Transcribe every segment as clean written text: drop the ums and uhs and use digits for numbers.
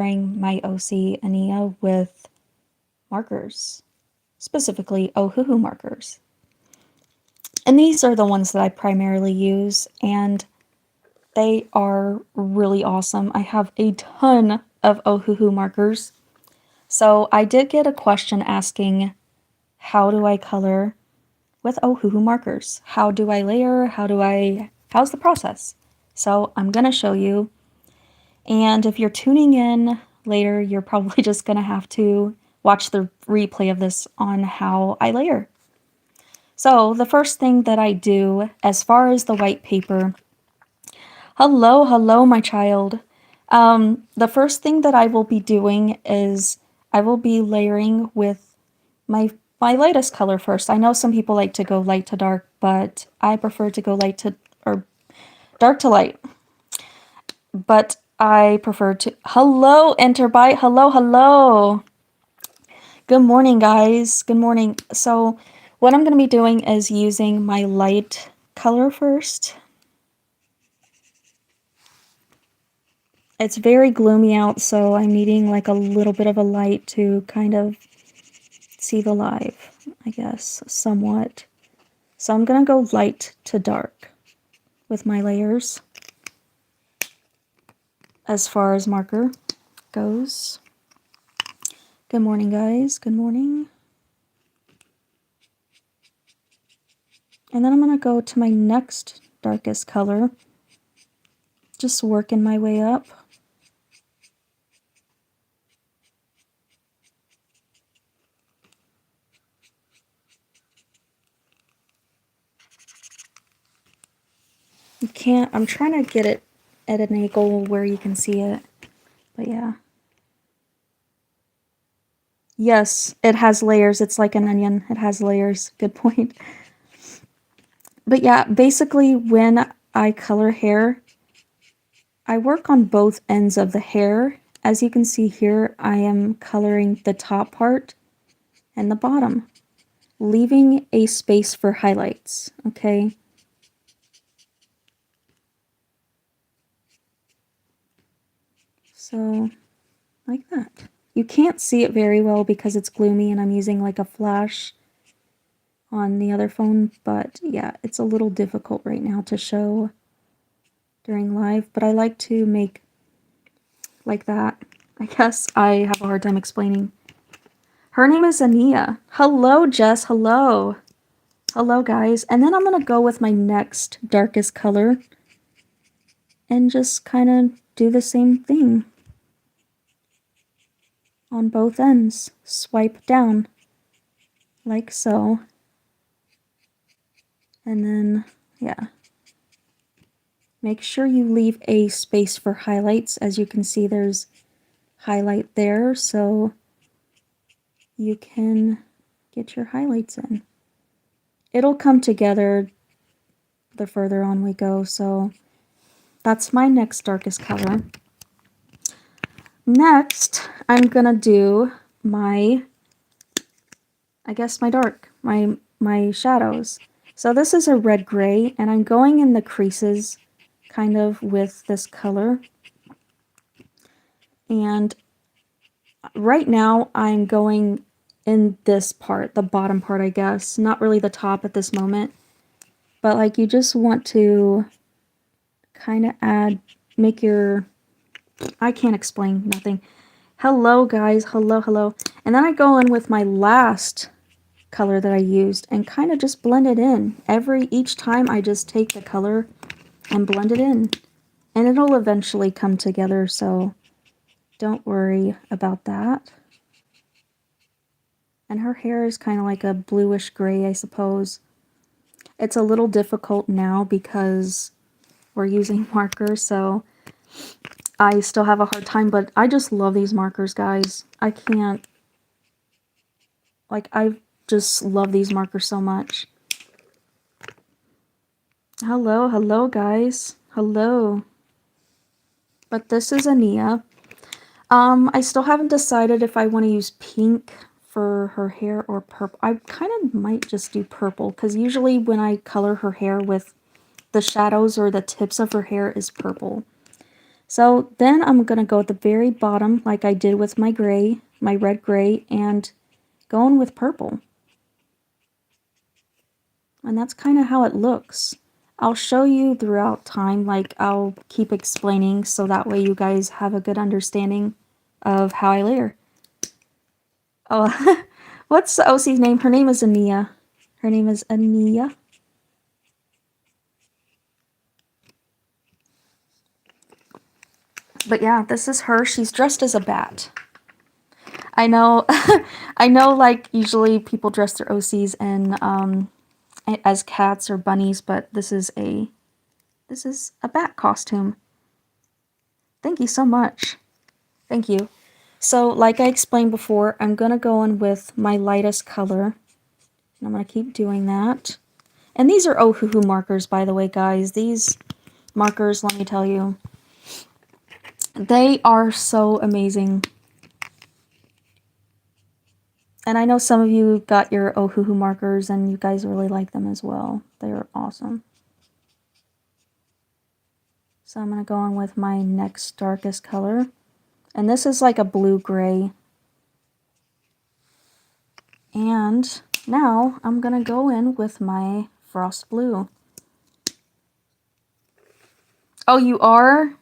my OC Ania with markers, specifically Ohuhu markers. And these are the ones that I primarily use, and they are really awesome. I have a ton of Ohuhu markers. So I did get a question asking, how do I color with Ohuhu markers? How do I layer? How's the process? So I'm going to show you. And if you're tuning in later, you're probably just going to have to watch the replay of this on how I layer. So the first thing that I do, as far as the white paper, hello, my child. The first thing that I will be doing is I will be layering with my lightest color first. I know some people like to go light to dark, but I prefer to go dark to light. But I prefer to... Hello, Enterbite. Hello. Good morning, guys. Good morning. So what I'm going to be doing is using my light color first. It's very gloomy out, so I'm needing like a little bit of a light to kind of see the live, I guess, somewhat. So I'm going to go light to dark with my layers as far as marker goes. Good morning, guys. Good morning. And then I'm going to go to my next darkest color, just working my way up. You can't, I'm trying to get it at an angle where you can see it, but yeah. Yes, it has layers. It's like an onion. It has layers. Good point. But yeah, basically when I color hair, I work on both ends of the hair. As you can see here, I am coloring the top part and the bottom, leaving a space for highlights, okay? So, like that. You can't see it very well because it's gloomy and I'm using like a flash on the other phone, but yeah, it's a little difficult right now to show during live, but I like to make like that. I guess I have a hard time explaining. Her name is Ania. Hello, Jess. Hello. Hello, guys. And then I'm going to go with my next darkest color and just kind of do the same thing on both ends. Swipe down like so. And then, yeah. Make sure you leave a space for highlights. As you can see, there's highlight there, so you can get your highlights in. It'll come together the further on we go, so that's my next darkest color. Next, I'm gonna do my, I guess my dark, my shadows. So this is a red gray, and I'm going in the creases kind of with this color. And right now I'm going in this part, the bottom part, I guess. Not really the top at this moment. But like you just want to kind of make your, I can't explain, nothing. Hello guys, hello. And then I go in with my last color that I used and kind of just blend it in. Each time I just take the color and blend it in. And it'll eventually come together, so don't worry about that. And her hair is kind of like a bluish gray, I suppose. It's a little difficult now because we're using markers, so I still have a hard time, but I just love these markers, guys. I can't, like, I just love these markers so much. Hello, guys. Hello. But this is Ania. I still haven't decided if I want to use pink for her hair or purple. I kind of might just do purple, because usually when I color her hair with the shadows or the tips of her hair is purple. So then I'm going to go at the very bottom like I did with my gray, my red gray, and going with purple. And that's kind of how it looks. I'll show you throughout time, like I'll keep explaining so that way you guys have a good understanding of how I layer. Oh, what's the OC's name? Her name is Ania. Her name is Ania. But yeah, this is her. She's dressed as a bat. I know, I know, like, usually people dress their OCs in, as cats or bunnies, but this is a bat costume. Thank you so much. Thank you. So, like I explained before, I'm going to go in with my lightest color. I'm going to keep doing that. And these are Ohuhu markers, by the way, guys. These markers, let me tell you, they are so amazing. And I know some of you got your Ohuhu markers and you guys really like them as well. They are awesome. So I'm going to go on with my next darkest color. And this is like a blue-gray. And now I'm going to go in with my frost blue. Oh, you are?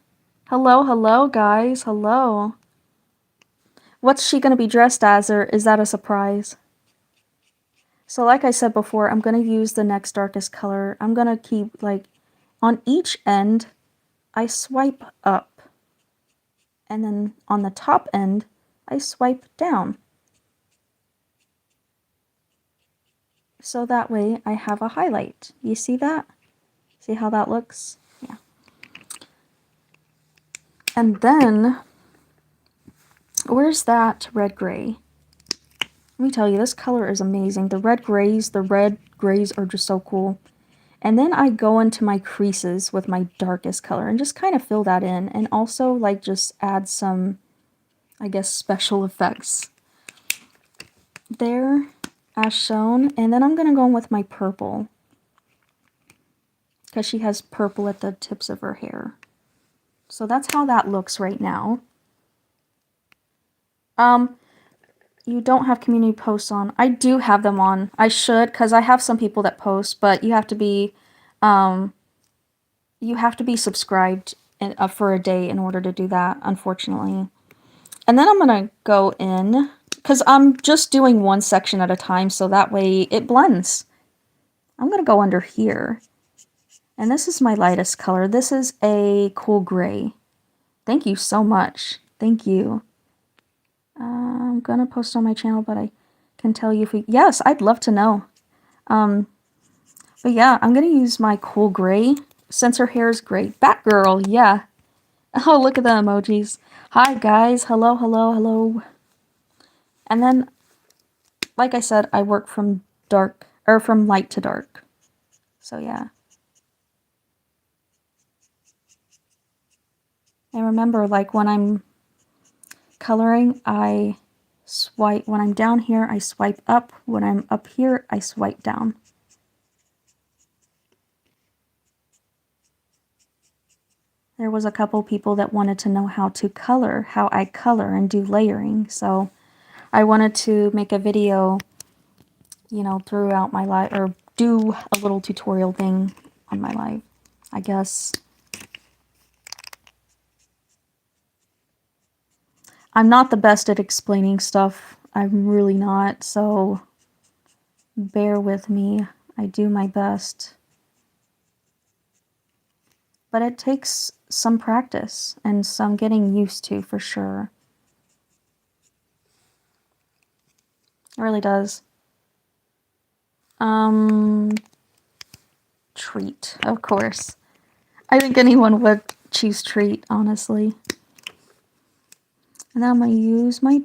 Hello, hello, guys. Hello. What's she going to be dressed as, or is that a surprise? So like I said before, I'm going to use the next darkest color. I'm going to keep, like, on each end, I swipe up. And then on the top end, I swipe down. So that way I have a highlight. You see that? See how that looks? Yeah. And then, where's that red-gray? Let me tell you, this color is amazing. The red grays are just so cool. And then I go into my creases with my darkest color and just kind of fill that in. And also, like, just add some, I guess, special effects there as shown. And then I'm going to go in with my purple, because she has purple at the tips of her hair. So that's how that looks right now. You don't have community posts on. I do have them on. I should, because I have some people that post, but you have to be subscribed for a day in order to do that, unfortunately. And then I'm going to go in, because I'm just doing one section at a time, so that way it blends. I'm going to go under here. And this is my lightest color. This is a cool gray. Thank you so much. Thank you. I'm going to post on my channel, but I can tell you if we... Yes, I'd love to know. But yeah, I'm going to use my cool gray, since her hair is gray. Batgirl, yeah. Oh, look at the emojis. Hi, guys. Hello, hello, hello. And then, like I said, I work from from light to dark. So yeah. And remember, like, when I'm coloring, I swipe. When I'm down here, I swipe up. When I'm up here, I swipe down. There was a couple people that wanted to know how I color and do layering. So I wanted to make a video, you know, throughout my life, or do a little tutorial thing on my life, I guess. I'm not the best at explaining stuff. I'm really not, so bear with me. I do my best. But it takes some practice and some getting used to, for sure. It really does. Treat, of course. I think anyone would choose treat, honestly. And then I'm going to use my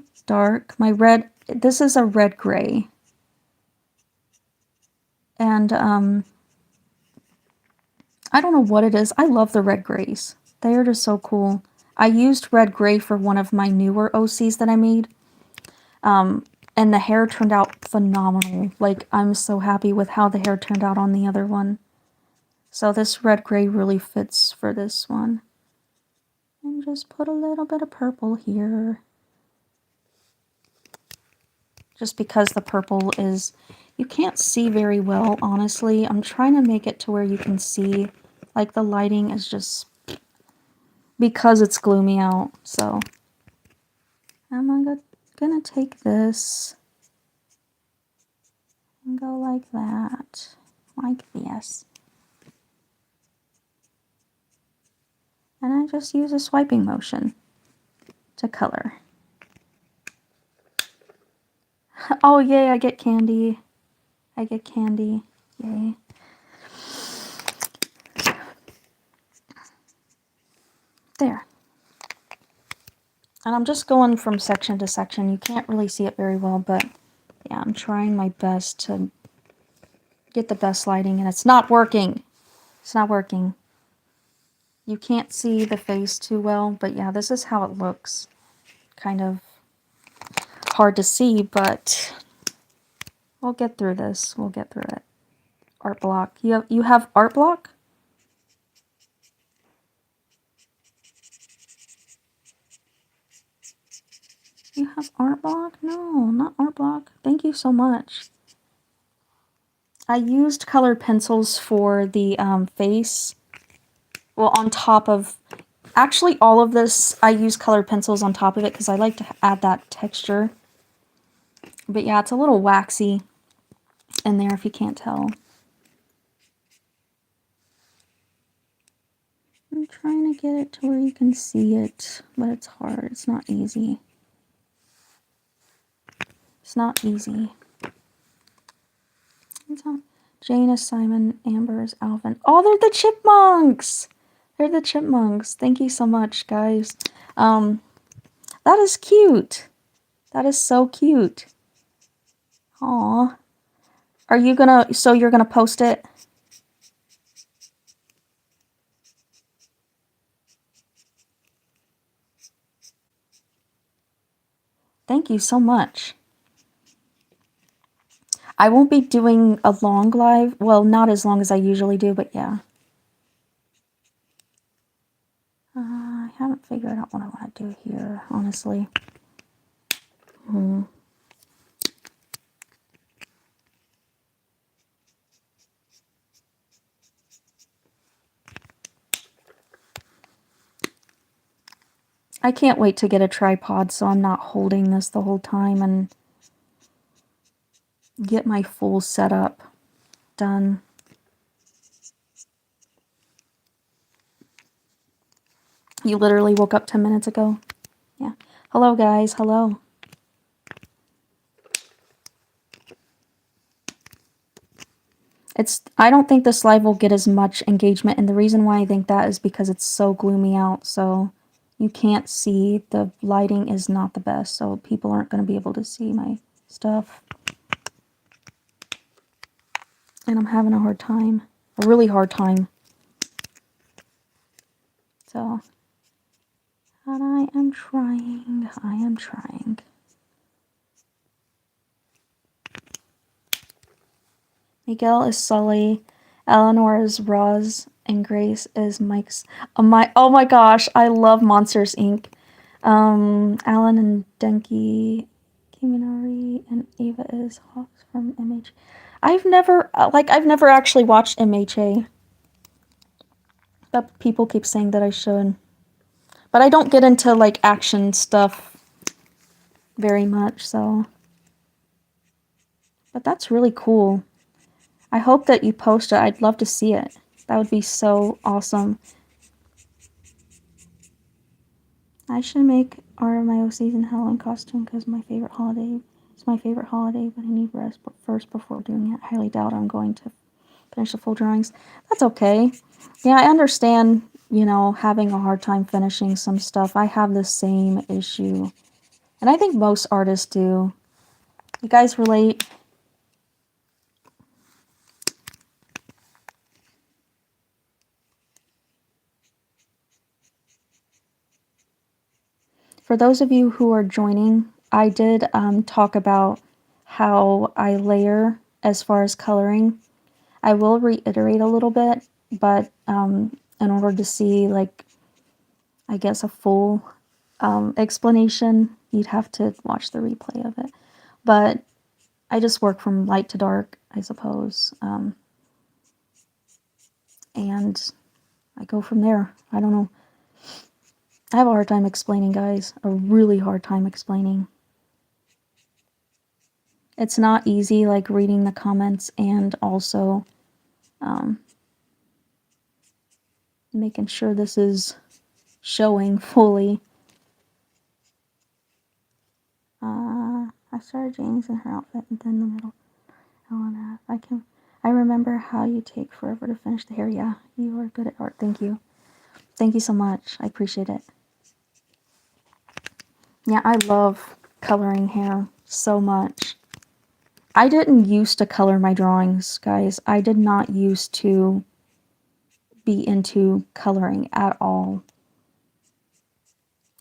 my red. This is a red-gray. And, I don't know what it is. I love the red grays. They are just so cool. I used red gray for one of my newer OCs that I made. And the hair turned out phenomenal. Like, I'm so happy with how the hair turned out on the other one. So this red gray really fits for this one. And just put a little bit of purple here. Just because the purple is, you can't see very well, honestly. I'm trying to make it to where you can see, like the lighting is just, because it's gloomy out. So I'm gonna take this and go like that, like this. And I just use a swiping motion to color. Oh yay, I get candy. I get candy. Yay. There. And I'm just going from section to section. You can't really see it very well, but yeah, I'm trying my best to get the best lighting, and it's not working. It's not working. You can't see the face too well, but yeah, this is how it looks. Kind of hard to see, but we'll get through this. We'll get through it. Art block. You have art block? You have art block? No, not art block. Thank you so much. I used colored pencils for the face. Well, on top of... Actually, all of this, I use colored pencils on top of it because I like to add that texture. But yeah, it's a little waxy in there if you can't tell. I'm trying to get it to where you can see it, but it's hard. It's not easy. It's not easy. It's not... Jana, Simon, Amber's, Alvin. Oh, they're the chipmunks! They're the chipmunks. Thank you so much, guys. That is cute. That is so cute. Aw. Are you gonna... So you're gonna post it? Thank you so much. I won't be doing a long live. Well, not as long as I usually do, but yeah. I haven't figured out what I want to do here, honestly. I can't wait to get a tripod so I'm not holding this the whole time and get my full setup done. You literally woke up 10 minutes ago? Yeah. Hello, guys. Hello. I don't think this live will get as much engagement, and the reason why I think that is because it's so gloomy out, so you can't see. The lighting is not the best, so people aren't going to be able to see my stuff. And I'm having a hard time. A really hard time. So, but I am trying. I am trying. Miguel is Sully, Eleanor is Roz, and Grace is Mike's. Oh my gosh, I love Monsters Inc. Alan and Denki, Kiminari, and Ava is Hawks from MH. I've never actually watched MHA. But people keep saying that I should. But I don't get into like action stuff very much, so. But that's really cool. I hope that you post it. I'd love to see it. That would be so awesome. I should make RMIO season Halloween costume because my favorite holiday. It's my favorite holiday, but I need rest first before doing it. I highly doubt I'm going to finish the full drawings. That's okay. Yeah, I understand, you know, having a hard time finishing some stuff. I have the same issue. And I think most artists do. You guys relate? For those of you who are joining, I did talk about how I layer as far as coloring. I will reiterate a little bit, but in order to see like I guess, a full explanation. You'd have to watch the replay of it. But I just work from light to dark, I suppose. And I go from there. I don't know. I have a hard time explaining, guys. A really hard time explaining. It's not easy, like, reading the comments and also making sure this is showing fully. I started James in her outfit and then the middle. I remember how you take forever to finish the hair. Yeah, you are good at art. Thank you. Thank you so much. I appreciate it. Yeah, I love coloring hair so much. I didn't used to color my drawings, guys. I did not used to be into coloring at all.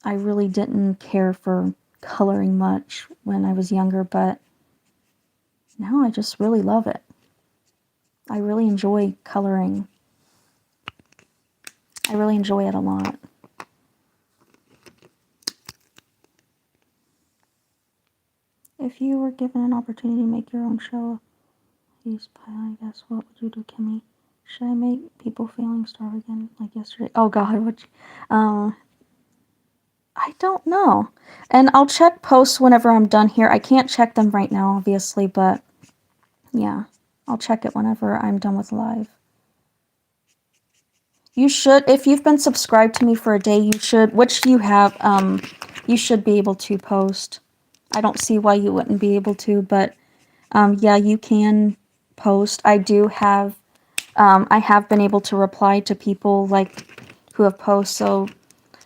I really didn't care for coloring much when I was younger, but now I just really love it. I really enjoy coloring. I really enjoy it a lot. If you were given an opportunity to make your own show, use pie, I guess, what would you do, Kimmy? Should I make people feeling starve again like yesterday? Oh God, I don't know. And I'll check posts whenever I'm done here. I can't check them right now, obviously, but yeah, I'll check it whenever I'm done with live. You should, if you've been subscribed to me for a day, you should, which you have, you should be able to post. I don't see why you wouldn't be able to, but yeah, you can post. I do have, I have been able to reply to people like who have posts, so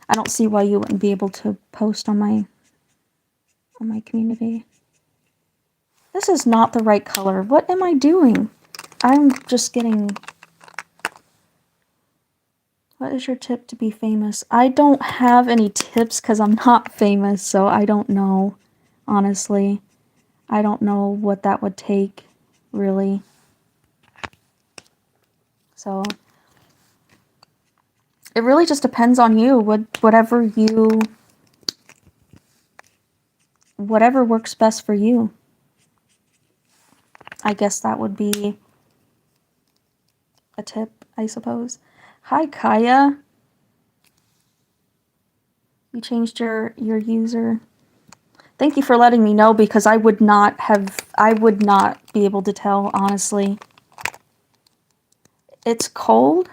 I don't see why you wouldn't be able to post on my community. This is not the right color. What am I doing? I'm just getting... What is your tip to be famous? I don't have any tips because I'm not famous, so I don't know. Honestly, I don't know what that would take, really. So it really just depends on you. Whatever works best for you. I guess that would be a tip, I suppose. Hi, Kaya. You changed your user. Thank you for letting me know because I would not be able to tell, honestly. It's cold?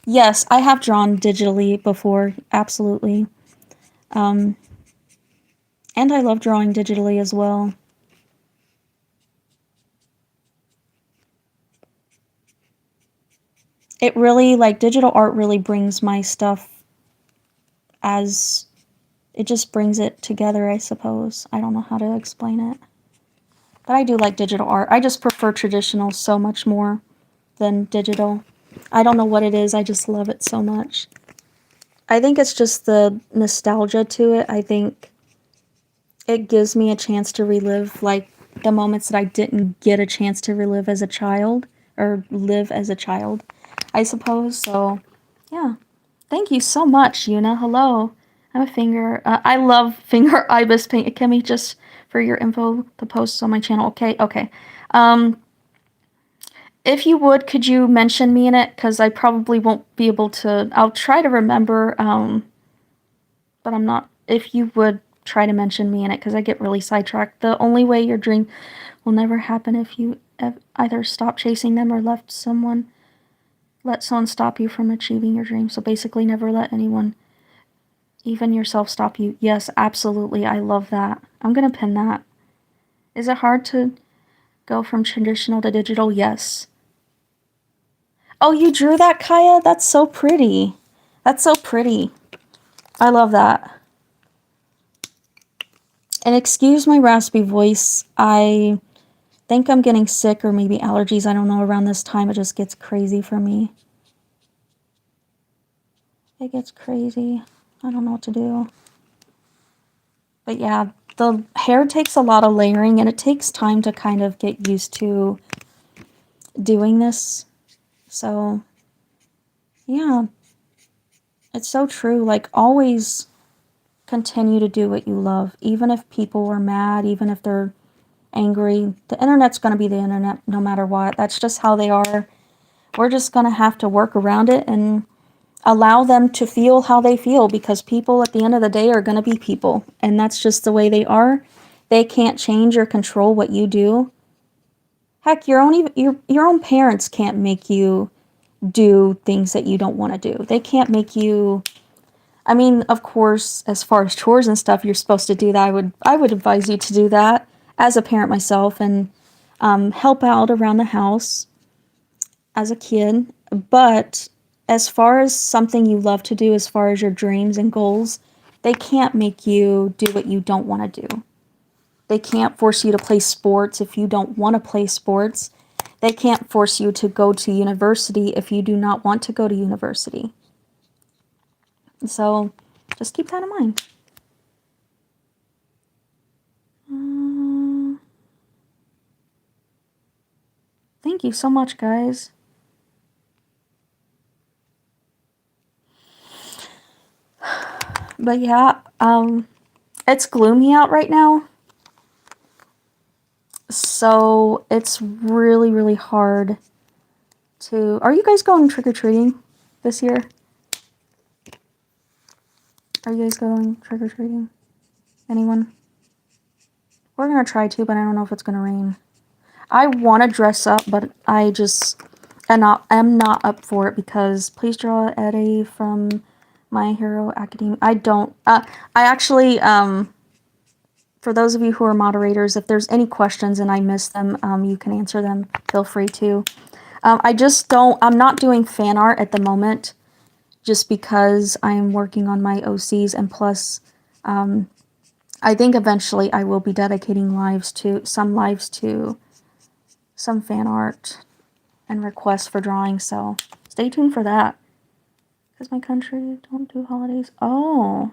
Yes, I have drawn digitally before, absolutely. And I love drawing digitally as well. It really, like, digital art really brings my stuff it just brings it together, I suppose. I don't know how to explain it. But I do like digital art. I just prefer traditional so much more than digital. I don't know what it is, I just love it so much. I think it's just the nostalgia to it. I think it gives me a chance to relive, like, the moments that I didn't get a chance to relive as a child, or live as a child, I suppose. So, yeah. Thank you so much, Yuna. Hello. I'm a finger. I love finger ibis paint. Kimmy, just for your info, the posts on my channel. Okay, okay. If you would, could you mention me in it? Because I probably won't be able to. I'll try to remember, but I'm not. If you would try to mention me in it, because I get really sidetracked. The only way your dream will never happen if you either stop chasing them or let someone stop you from achieving your dream. So basically, never let anyone, even yourself, stop you. Yes, absolutely. I love that. I'm gonna pin that. Is it hard to go from traditional to digital? Yes. Oh, you drew that, Kaya? That's so pretty. That's so pretty. I love that. And excuse my raspy voice. I think I'm getting sick or maybe allergies. I don't know. Around this time, it just gets crazy for me. It gets crazy. I don't know what to do. But yeah, the hair takes a lot of layering and it takes time to kind of get used to doing this. So, yeah. It's so true. Like, always continue to do what you love, even if people are mad, even if they're angry. The internet's going to be the internet no matter what. That's just how they are. We're just going to have to work around it and allow them to feel how they feel, because people at the end of the day are going to be people, and that's just the way they are. They can't change or control what you do. Heck, your own parents can't make you do things that you don't want to do. They can't make you. I mean, of course, as far as chores and stuff, you're supposed to do that. I would advise you to do that as a parent myself, and help out around the house as a kid. But as far as something you love to do, as far as your dreams and goals, they can't make you do what you don't want to do. They can't force you to play sports if you don't want to play sports. They can't force you to go to university if you do not want to go to university. So just keep that in mind. Thank you so much, guys. But yeah, it's gloomy out right now. So it's really, really hard to... Are you guys going trick-or-treating this year? Are you guys going trick-or-treating? Anyone? We're gonna try to, but I don't know if it's gonna rain. I want to dress up, but I just am not up for it, because please draw Eddie from My Hero Academia. I don't... I actually... for those of you who are moderators, if there's any questions and I miss them, you can answer them. Feel free to. I just don't... I'm not doing fan art at the moment, just because I'm working on my OCs, and plus, I think eventually I will be dedicating lives to some fan art and requests for drawing, so stay tuned for that. Because my country don't do holidays. Oh,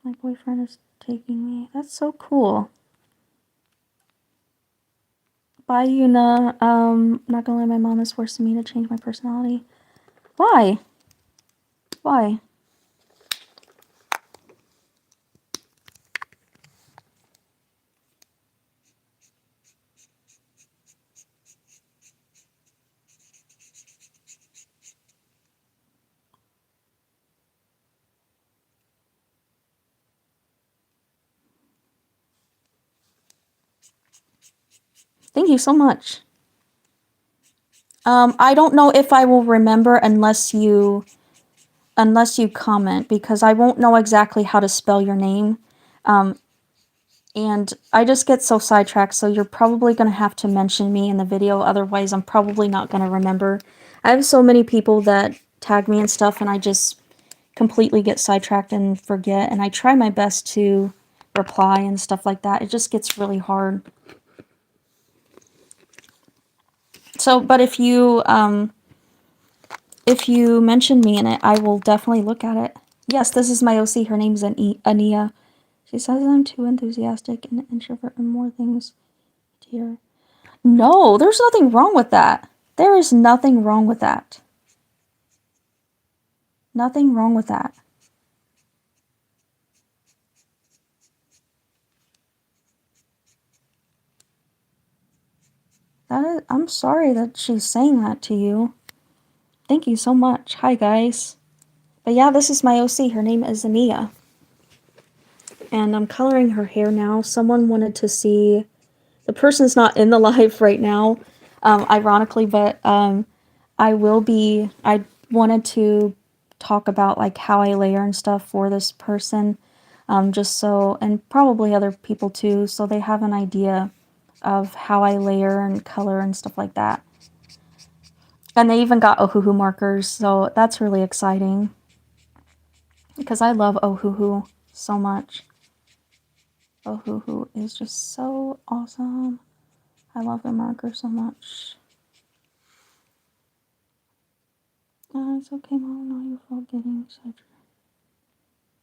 my boyfriend is taking me. That's so cool. Bye, Yuna. Not gonna lie, my mom is forcing me to change my personality. Why? Why? Thank you so much. I don't know if I will remember unless you comment, because I won't know exactly how to spell your name. And I just get so sidetracked, so you're probably going to have to mention me in the video, otherwise I'm probably not going to remember. I have so many people that tag me and stuff, and I just completely get sidetracked and forget, and I try my best to reply and stuff like that. It just gets really hard. So, but if you mention me in it, I will definitely look at it. Yes, this is my OC. Her name's Ania. She says I'm too enthusiastic and introvert and more things. Dear. No, there's nothing wrong with that. There is nothing wrong with that. Nothing wrong with that. I'm sorry that she's saying that to you. Thank you so much. Hi, guys. But yeah, this is my OC. Her name is Ania. And I'm coloring her hair now. Someone wanted to see... The person's not in the live right now, ironically, but I wanted to talk about like how I layer and stuff for this person, just so, and probably other people too, so they have an idea of how I layer and color and stuff like that. And they even got Ohuhu markers, so that's really exciting, because I love Ohuhu so much. Ohuhu is just so awesome. I love the marker so much. It's okay, Mom. Not your fault getting sidetracked.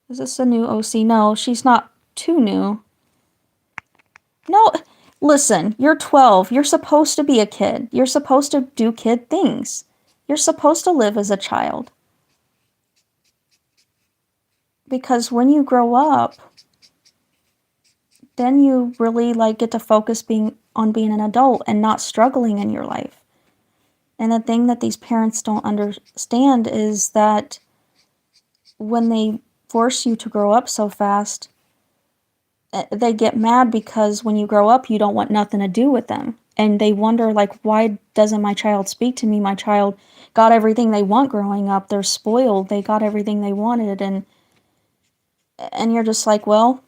Is this a new OC? No, she's not too new. No, listen, you're 12. You're supposed to be a kid. You're supposed to do kid things. You're supposed to live as a child. because when you grow up, then you really like get to focus being an adult and not struggling in your life. And the thing that these parents don't understand is that when they force you to grow up so fast, they get mad because when you grow up, you don't want nothing to do with them. And they wonder, like, why doesn't my child speak to me? My child got everything they want growing up. They're spoiled. They got everything they wanted. And you're just like, well,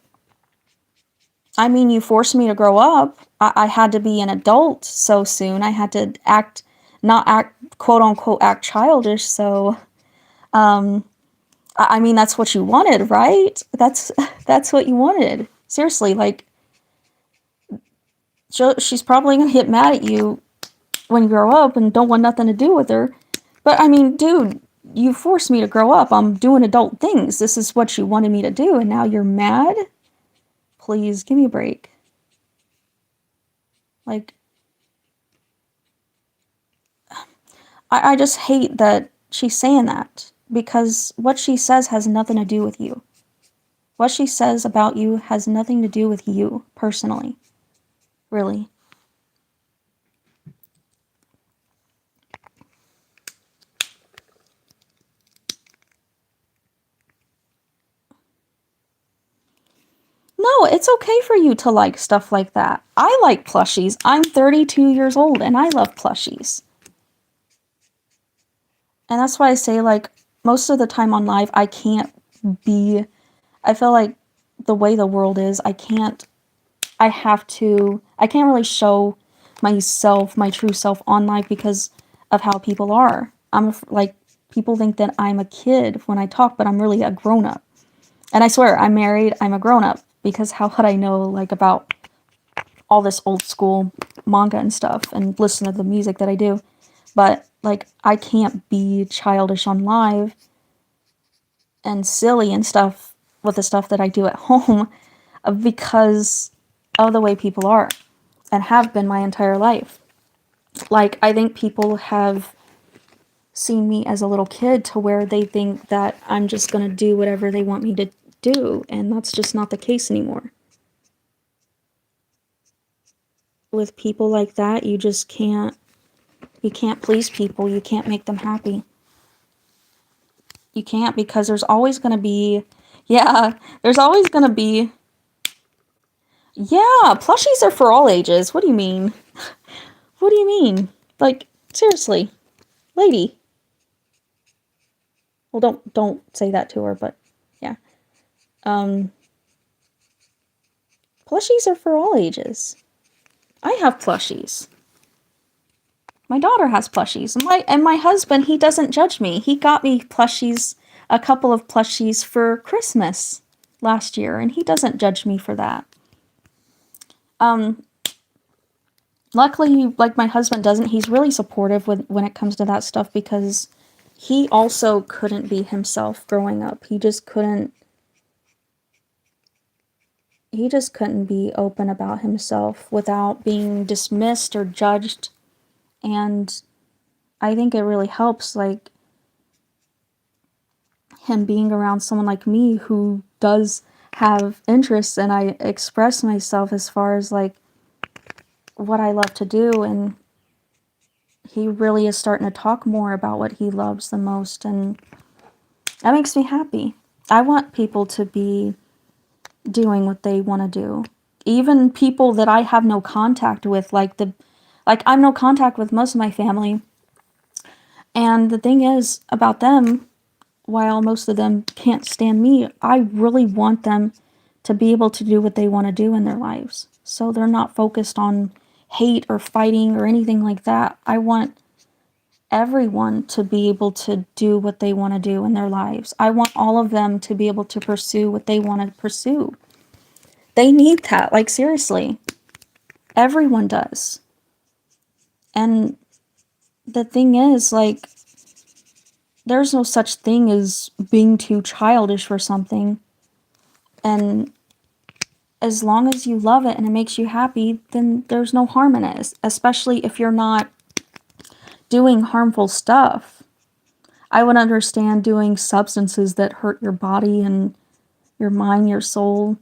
I mean, you forced me to grow up. I had to be an adult so soon. I had to not act, quote unquote, act childish. So, um, I mean, that's what you wanted, right? That's what you wanted. Seriously, like, she's probably gonna get mad at you when you grow up and don't want nothing to do with her. But I mean, dude, you forced me to grow up. I'm doing adult things. This is what you wanted me to do, and now you're mad? Please give me a break. Like, I just hate that she's saying that because what she says has nothing to do with you. What she says about you has nothing to do with you personally. Really. No, it's okay for you to like stuff like that. I like plushies. I'm 32 years old and I love plushies. And that's why I say, like, most of the time on live, be, I feel like the way the world is, I can't really show myself, my true self on live because of how people are. Like, people think that I'm a kid when I talk, but I'm really a grown up. And I swear, I'm married, I'm a grown up because how would I know, like, about all this old school manga and stuff and listen to the music that I do? But, like, I can't be childish on live and silly and stuff with the stuff that I do at home because of the way people are and have been my entire life. Like, I think people have seen me as a little kid to where they think that I'm just going to do whatever they want me to do, and that's just not the case anymore. With people like that, you can't please people, you can't make them happy. You can't because there's always going to be, yeah, there's always going to be, yeah, plushies are for all ages. What do you mean? What do you mean? Like, seriously, lady. Well, don't say that to her, but yeah. Um, Plushies are for all ages. I have plushies. My daughter has plushies. And my husband, he doesn't judge me. He got me plushies, a couple of plushies for Christmas last year, and he doesn't judge me for that. Um, Luckily, like, my husband doesn't. He's really supportive when it comes to that stuff because he also couldn't be himself growing up. He just couldn't be open about himself without being dismissed or judged. And I think it really helps, like, him being around someone like me who does have interests and I express myself as far as, like, what I love to do, and he really is starting to talk more about what he loves the most, and that makes me happy. I want people to be doing what they want to do. Even people that I have no contact with, like I'm no contact with most of my family. And the thing is about them, while most of them can't stand me, I really want them to be able to do what they want to do in their lives. So they're not focused on hate or fighting or anything like that. I want everyone to be able to do what they want to do in their lives. I want all of them to be able to pursue what they want to pursue. They need that, like, seriously. Everyone does. And the thing is, like, there's no such thing as being too childish for something. And as long as you love it and it makes you happy, then there's no harm in it, especially if you're not doing harmful stuff. I would understand doing substances that hurt your body and your mind, your soul.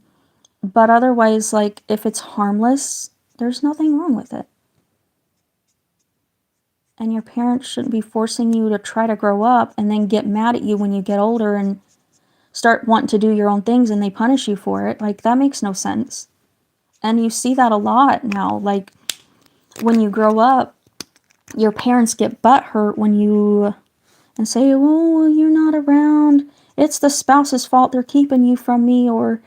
But otherwise, like, if it's harmless, there's nothing wrong with it. And your parents shouldn't be forcing you to try to grow up and then get mad at you when you get older and start wanting to do your own things and they punish you for it. Like, that makes no sense. And you see that a lot now. Like, when you grow up, your parents get butthurt when you and say, "Oh, you're not around. It's the spouse's fault. They're keeping you from me," or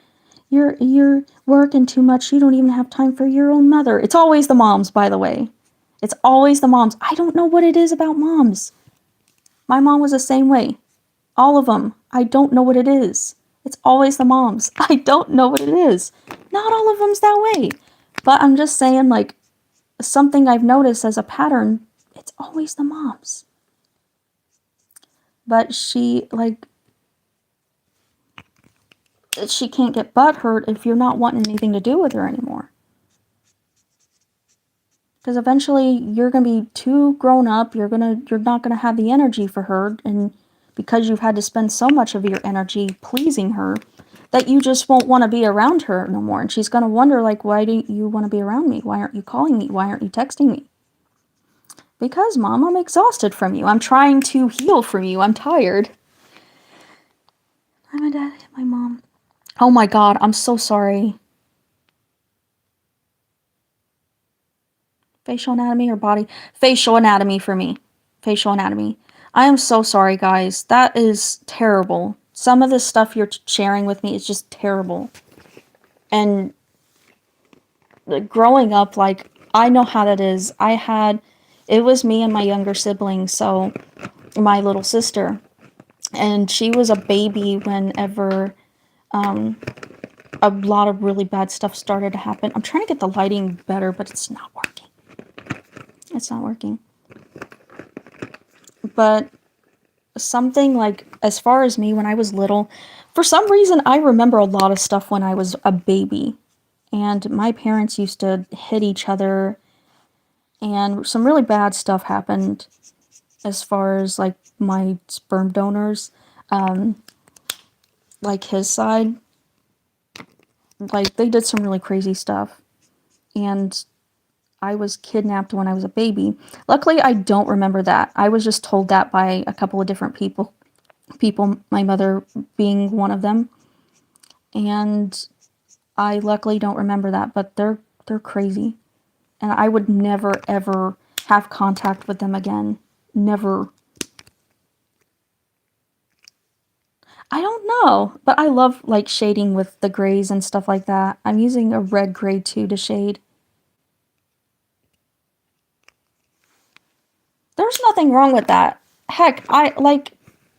"You're working too much. You don't even have time for your own mother." It's always the moms, by the way. It's always the moms. I don't know what it is about moms. My mom was the same way. All of them. I don't know what it is. It's always the moms. I don't know what it is. Not all of them's that way. But I'm just saying, like, something I've noticed as a pattern, it's always the moms. But she can't get butthurt if you're not wanting anything to do with her anymore. Because eventually you're going to be too grown up, you're not going to have the energy for her, and because you've had to spend so much of your energy pleasing her, that you just won't want to be around her no more. And she's going to wonder, like, why do you want to be around me? Why aren't you calling me? Why aren't you texting me? Because, Mom, I'm exhausted from you. I'm trying to heal from you. I'm tired. My dad hit my mom. Oh my God, I'm so sorry. Facial anatomy or body? Facial anatomy for me. Facial anatomy. I am so sorry, guys. That is terrible. Some of the stuff you're sharing with me is just terrible. And growing up, like, I know how that is. It was me and my younger sibling, so my little sister. And she was a baby whenever a lot of really bad stuff started to happen. I'm trying to get the lighting better, but it's not working. It's not working. But something like, as far as me when I was little, for some reason I remember a lot of stuff when I was a baby. And my parents used to hit each other, and some really bad stuff happened as far as, like, my sperm donors. Like, his side, like, they did some really crazy stuff. And I was kidnapped when I was a baby. Luckily, I don't remember that. I was just told that by a couple of different people, my mother being one of them. And I luckily don't remember that, but they're crazy. And I would never, ever have contact with them again. Never. I don't know, but I love, like, shading with the grays and stuff like that. I'm using a red gray too to shade. There's nothing wrong with that. Heck,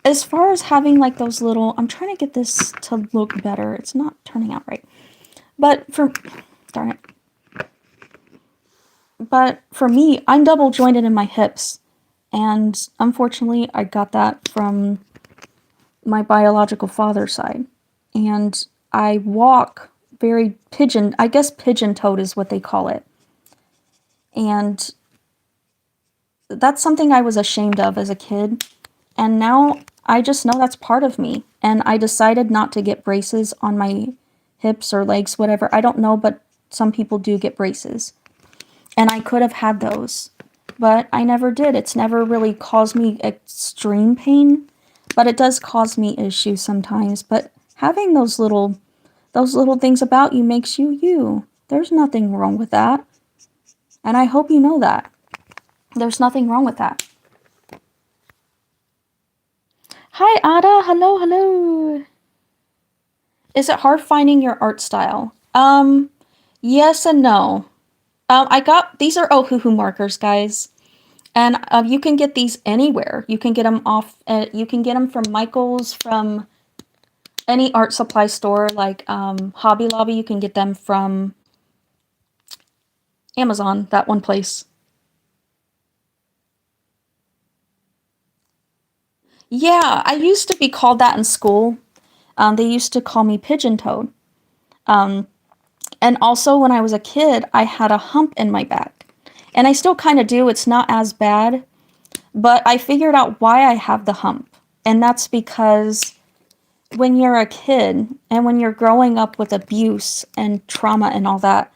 as far as having, like, those little, I'm trying to get this to look better. It's not turning out right. Darn it. But for me, I'm double jointed in my hips. And unfortunately, I got that from my biological father's side. And I walk very pigeon-toed is what they call it. And that's something I was ashamed of as a kid. And now I just know that's part of me. And I decided not to get braces on my hips or legs, whatever. I don't know, but some people do get braces. And I could have had those. But I never did. It's never really caused me extreme pain. But it does cause me issues sometimes. But having those little things about you makes you you. There's nothing wrong with that. And I hope you know that. There's nothing wrong with that. Hi, Ada. Hello, hello. Is it hard finding your art style? Yes and no. These are Ohuhu markers, guys. And you can get these anywhere. You can get them you can get them from Michael's, from any art supply store, like Hobby Lobby. You can get them from Amazon, that one place. Yeah, I used to be called that in school. They used to call me pigeon-toed. And also, when I was a kid, I had a hump in my back. And I still kind of do. It's not as bad. But I figured out why I have the hump. And that's because when you're a kid and when you're growing up with abuse and trauma and all that,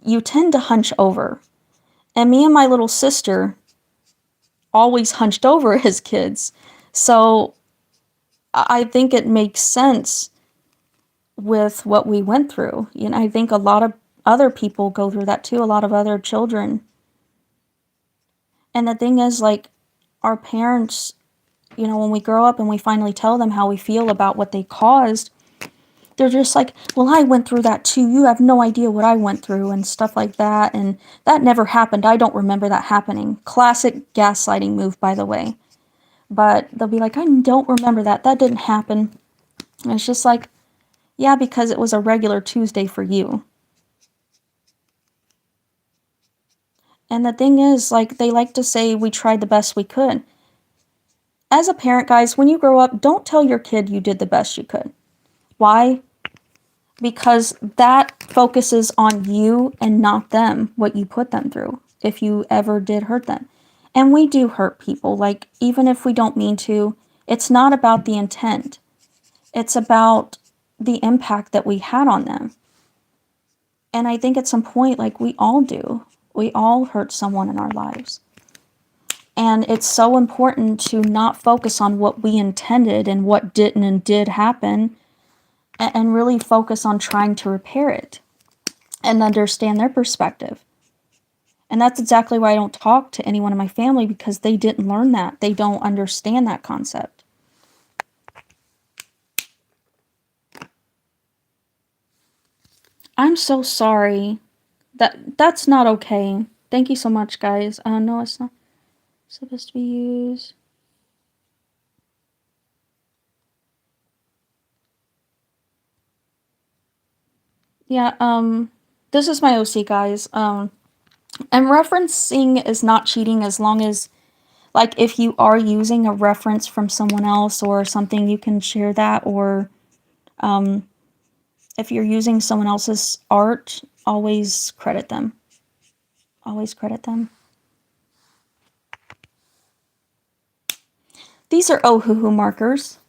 you tend to hunch over. And me and my little sister always hunched over as kids. So I think it makes sense with what we went through. I think a lot of other people go through that too, a lot of other children. And the thing is, like, our parents, when we grow up and we finally tell them how we feel about what they caused, they're just like, well, I went through that too. You have no idea what I went through and stuff like that. And that never happened. I don't remember that happening. Classic gaslighting move, by the way. But they'll be like, I don't remember that. That didn't happen. And it's just like, yeah, because it was a regular Tuesday for you. And the thing is, like, they like to say we tried the best we could. As a parent, guys, when you grow up, don't tell your kid you did the best you could. Why? Because that focuses on you and not them, what you put them through, if you ever did hurt them. And we do hurt people, like, even if we don't mean to, it's not about the intent. It's about the impact that we had on them. And I think at some point, like, we all do. We all hurt someone in our lives. And it's so important to not focus on what we intended and what didn't and did happen, and really focus on trying to repair it and understand their perspective. And that's exactly why I don't talk to anyone in my family, because they didn't learn that. They don't understand that concept. I'm so sorry. That's not okay. Thank you so much, guys. No, it's not supposed to be used. Yeah, this is my OC, guys. And referencing is not cheating, as long as, like, if you are using a reference from someone else or something, you can share that. Or if you're using someone else's art, always credit them. Always credit them. These are Ohuhu markers.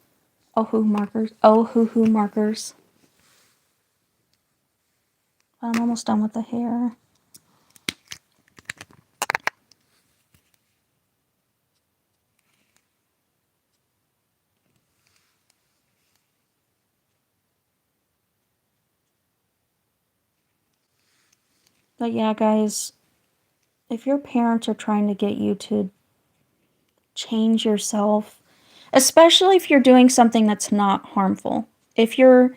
Ohuhu markers. Ohuhu markers. I'm almost done with the hair. But yeah, guys, if your parents are trying to get you to change yourself, especially if you're doing something that's not harmful, if you're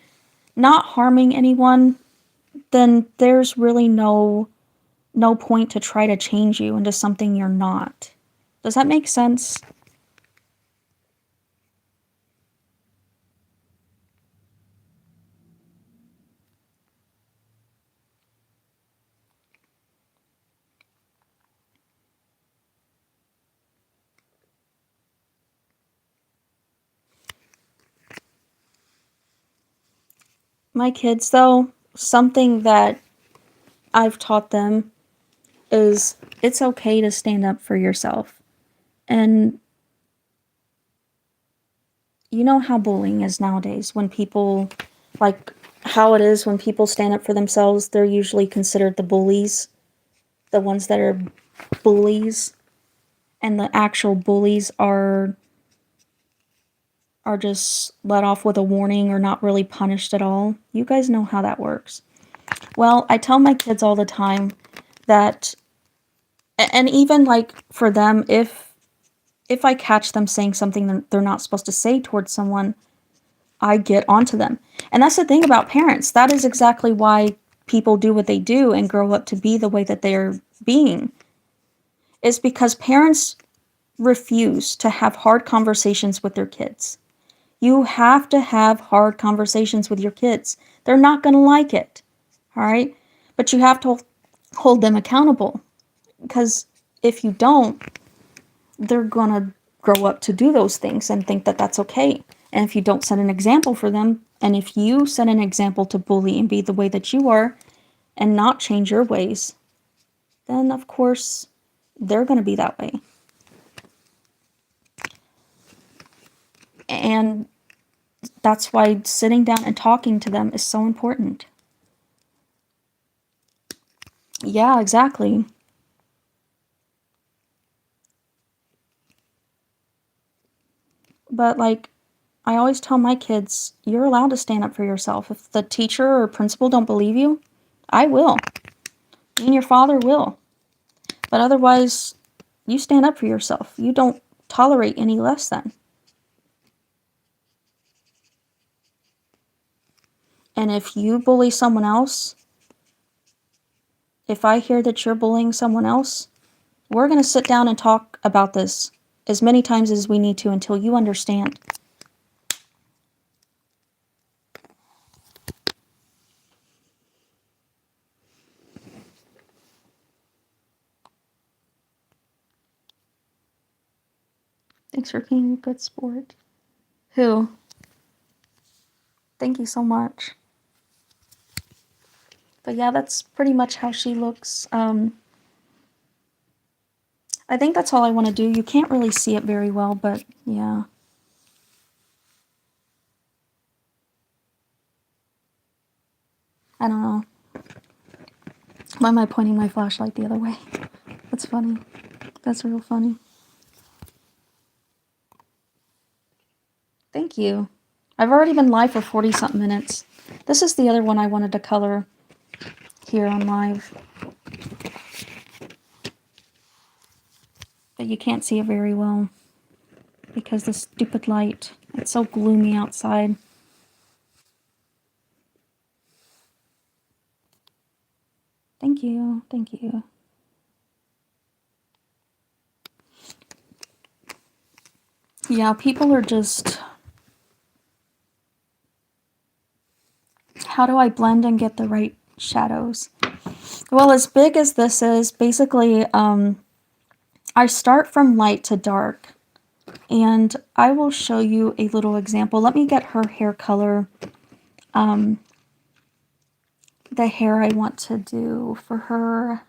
not harming anyone, then there's really no point to try to change you into something you're not. Does that make sense? My kids, though, something that I've taught them is it's okay to stand up for yourself. And you know how bullying is nowadays. When people, like, how it is when people stand up for themselves, they're usually considered the bullies, the ones that are bullies, and the actual bullies are just let off with a warning or not really punished at all. You guys know how that works. Well, I tell my kids all the time that, and even, like, for them, if I catch them saying something that they're not supposed to say towards someone, I get onto them. And that's the thing about parents. That is exactly why people do what they do and grow up to be the way that they're being. Is because parents refuse to have hard conversations with their kids. You have to have hard conversations with your kids. They're not going to like it. All right? But you have to hold them accountable. Because if you don't, they're going to grow up to do those things and think that that's okay. And if you don't set an example for them, and if you set an example to bully and be the way that you are and not change your ways, then of course they're going to be that way. And That's why sitting down and talking to them is so important. Yeah, exactly. But like, I always tell my kids, you're allowed to stand up for yourself. If the teacher or principal don't believe you, I will. You and your father will. But otherwise, you stand up for yourself. You don't tolerate any less than. And if you bully someone else, if I hear that you're bullying someone else, we're going to sit down and talk about this as many times as we need to until you understand. Thanks for being a good sport. Who? Thank you so much. But yeah, that's pretty much how she looks. I think that's all I want to do. You can't really see it very well, but yeah. I don't know. Why am I pointing my flashlight the other way? That's funny. That's real funny. Thank you. I've already been live for 40-something minutes. This is the other one I wanted to color here on live. But you can't see it very well because the stupid light. It's so gloomy outside. Thank you. Thank you. Yeah, people are just... How do I blend and get the right shadows? Well, as big as this is, basically, I start from light to dark. And I will show you a little example. Let me get her hair color. The hair I want to do for her.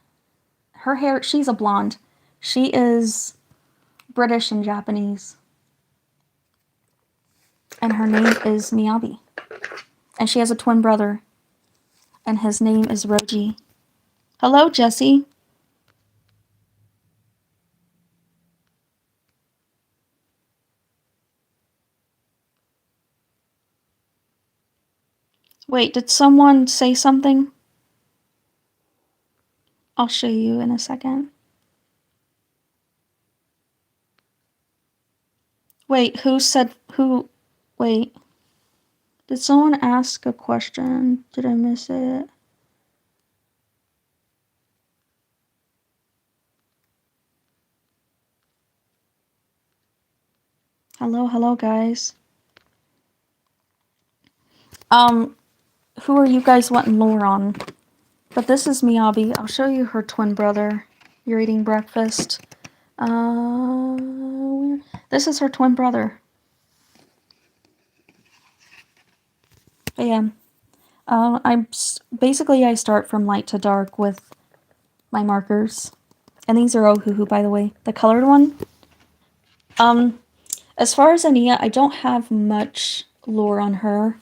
Her hair, she's a blonde. She is British and Japanese. And her name is Miyabi. And she has a twin brother. And his name is Roji. Hello, Jesse. Wait, did someone say something? I'll show you in a second. Wait, who said who? Wait. Did someone ask a question? Did I miss it? Hello, hello, guys. Who are you guys wanting lore on? But this is Miyabi. I'll show you her twin brother. You're eating breakfast. This is her twin brother. But yeah. I start from light to dark with my markers. And these are Ohuhu, by the way. The colored one. As far as Ania, I don't have much lore on her.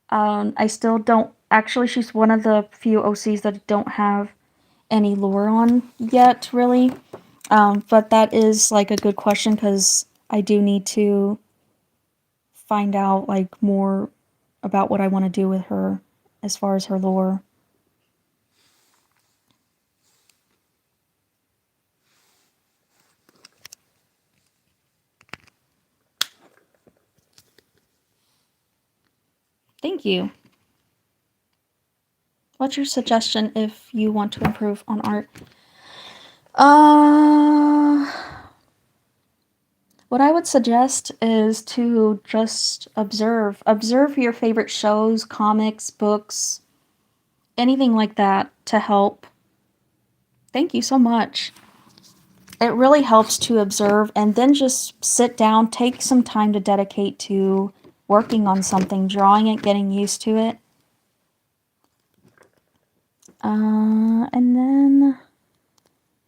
I still don't... Actually, she's one of the few OCs that I don't have any lore on yet, really. But that is, like, a good question, because I do need to find out, like, more about what I want to do with her as far as her lore. Thank you. What's your suggestion if you want to improve on art? What I would suggest is to just observe. Observe your favorite shows, comics, books, anything like that to help. Thank you so much. It really helps to observe and then just sit down, take some time to dedicate to working on something, drawing it, getting used to it. And then,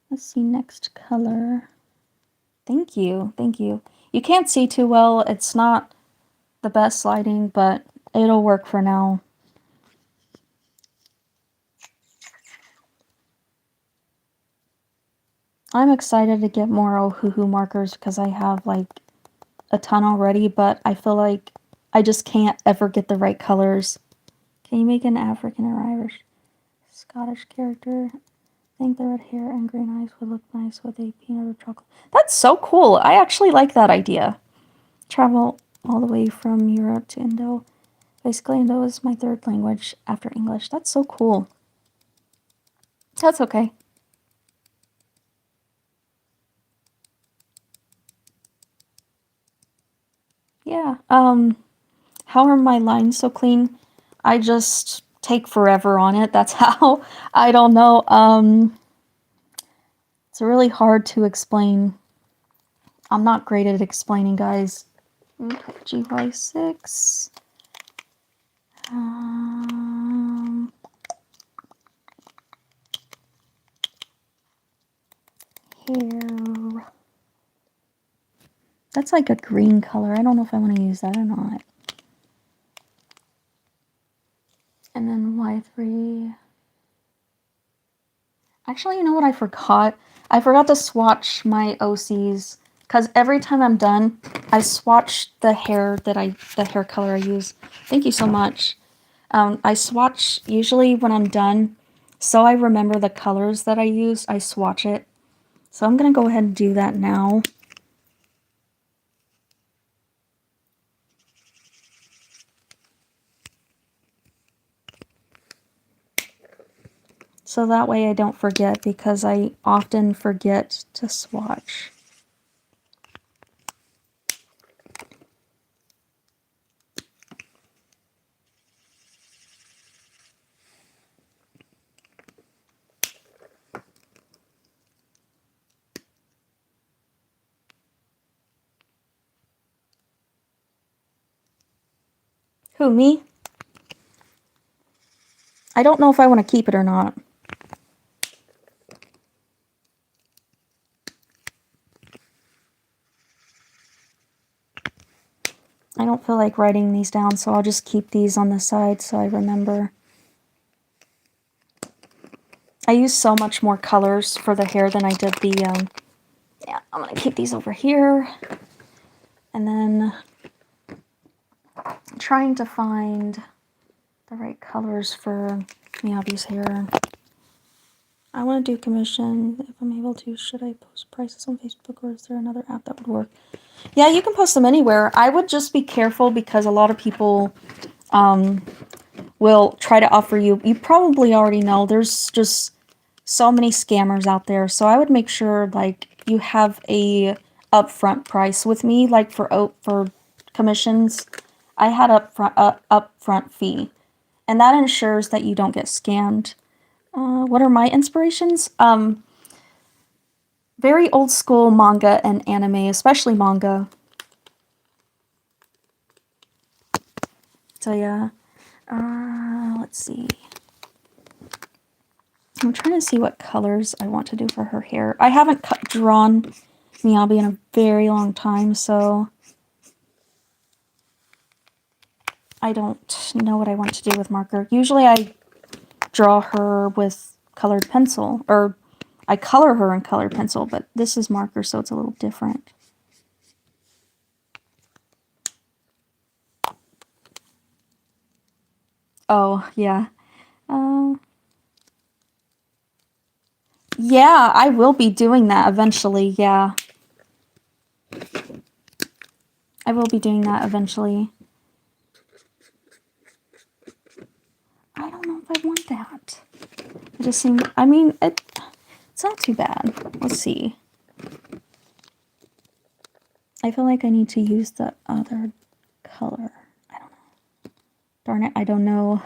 let's see, next color. Thank you, thank you. You can't see too well, it's not the best lighting, but it'll work for now. I'm excited to get more Ohuhu markers because I have like a ton already, but I feel like I just can't ever get the right colors. Can you make an African or Irish Scottish character? I think the red hair and green eyes would look nice with a peanut or chocolate. That's so cool. I actually like that idea. Travel all the way from Europe to Indo. Basically, Indo is my third language after English. That's so cool. That's okay. Yeah. How are my lines so clean? I just take forever on it. That's how. I don't know. It's really hard to explain. I'm not great at explaining, guys. GY6. Hair. That's like a green color. I don't know if I want to use that or not. And then Y3. Actually, you know what I forgot? I forgot to swatch my OCs because every time I'm done, I swatch the hair color I use. Thank you so much. I swatch usually when I'm done, so I remember the colors that I used. I swatch it. So I'm gonna go ahead and do that now. So that way I don't forget because I often forget to swatch. Who, me? I don't know if I want to keep it or not. I don't feel like writing these down, so I'll just keep these on the side so I remember. I use so much more colors for the hair than I did the, yeah, I'm going to keep these over here. And then I'm trying to find the right colors for Miyabi's hair. I want to do commission. If I'm able to, should I post prices on Facebook or is there another app that would work? Yeah, you can post them anywhere. I would just be careful because a lot of people will try to offer you. You probably already know there's just so many scammers out there. So I would make sure like you have a upfront price with me. Like for commissions, I had upfront fee, and that ensures that you don't get scammed. What are my inspirations? Very old school manga and anime, especially manga. So yeah, let's see. I'm trying to see what colors I want to do for her hair. I haven't drawn Miyabi in a very long time, so I don't know what I want to do with marker. Usually I draw her with colored pencil, or I color her in colored pencil, but this is marker, so it's a little different. Oh, yeah. Yeah, I will be doing that eventually, yeah. I will be doing that eventually. I don't know if I want that. It just seems, I mean, it's not too bad. Let's see. I feel like I need to use the other color. I don't know. Darn it, I don't know.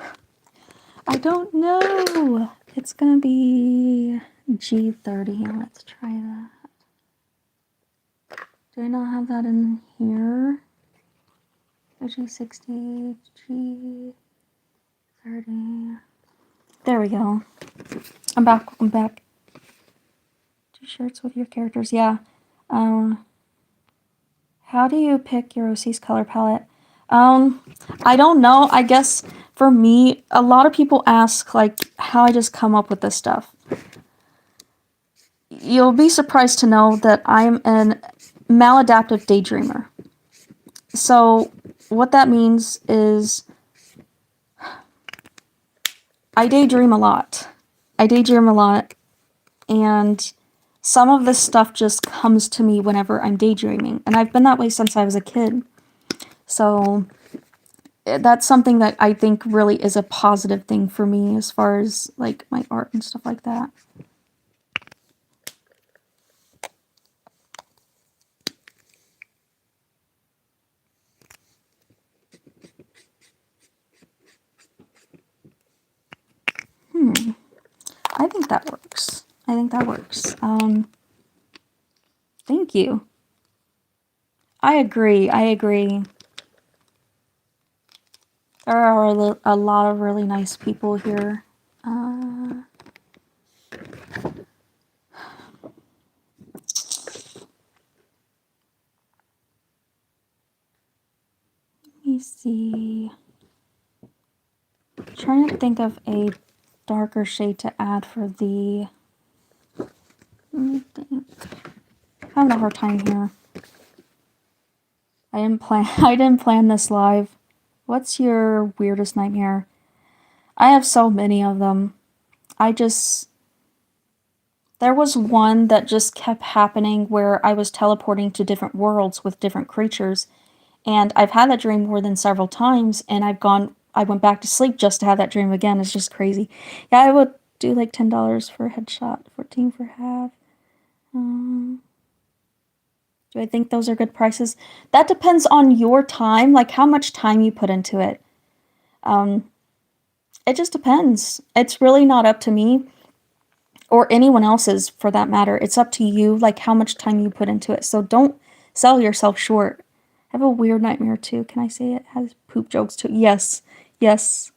I don't know. It's gonna be G30. Let's try that. Do I not have that in here? G60, G30. There we go. I'm back. Welcome back. 2 shirts with your characters. Yeah. How do you pick your OC's color palette? Um, I don't know. I guess for me, a lot of people ask like how I just come up with this stuff. You'll be surprised to know that I'm an maladaptive daydreamer. So, what that means is I daydream a lot. I daydream a lot, and some of this stuff just comes to me whenever I'm daydreaming. And I've been that way since I was a kid. So, that's something that I think really is a positive thing for me as far as like my art and stuff like that. I think that works. I think that works. Thank you. I agree. I agree. There are a lot of really nice people here. Let me see. I'm trying to think of a darker shade to add for the... Let me think. I'm having a hard time here. I didn't plan this live. What's your weirdest nightmare? I have so many of them. There was one that just kept happening where I was teleporting to different worlds with different creatures. And I've had that dream more than several times, and I went back to sleep just to have that dream again. It's just crazy. Yeah, I would do like $10 for a headshot, 14 for half. Do I think those are good prices? That depends on your time, like how much time you put into it. It just depends. It's really not up to me or anyone else's for that matter. It's up to you, like how much time you put into it. So don't sell yourself short. I have a weird nightmare too. Can I say it has poop jokes too? Yes. Yes.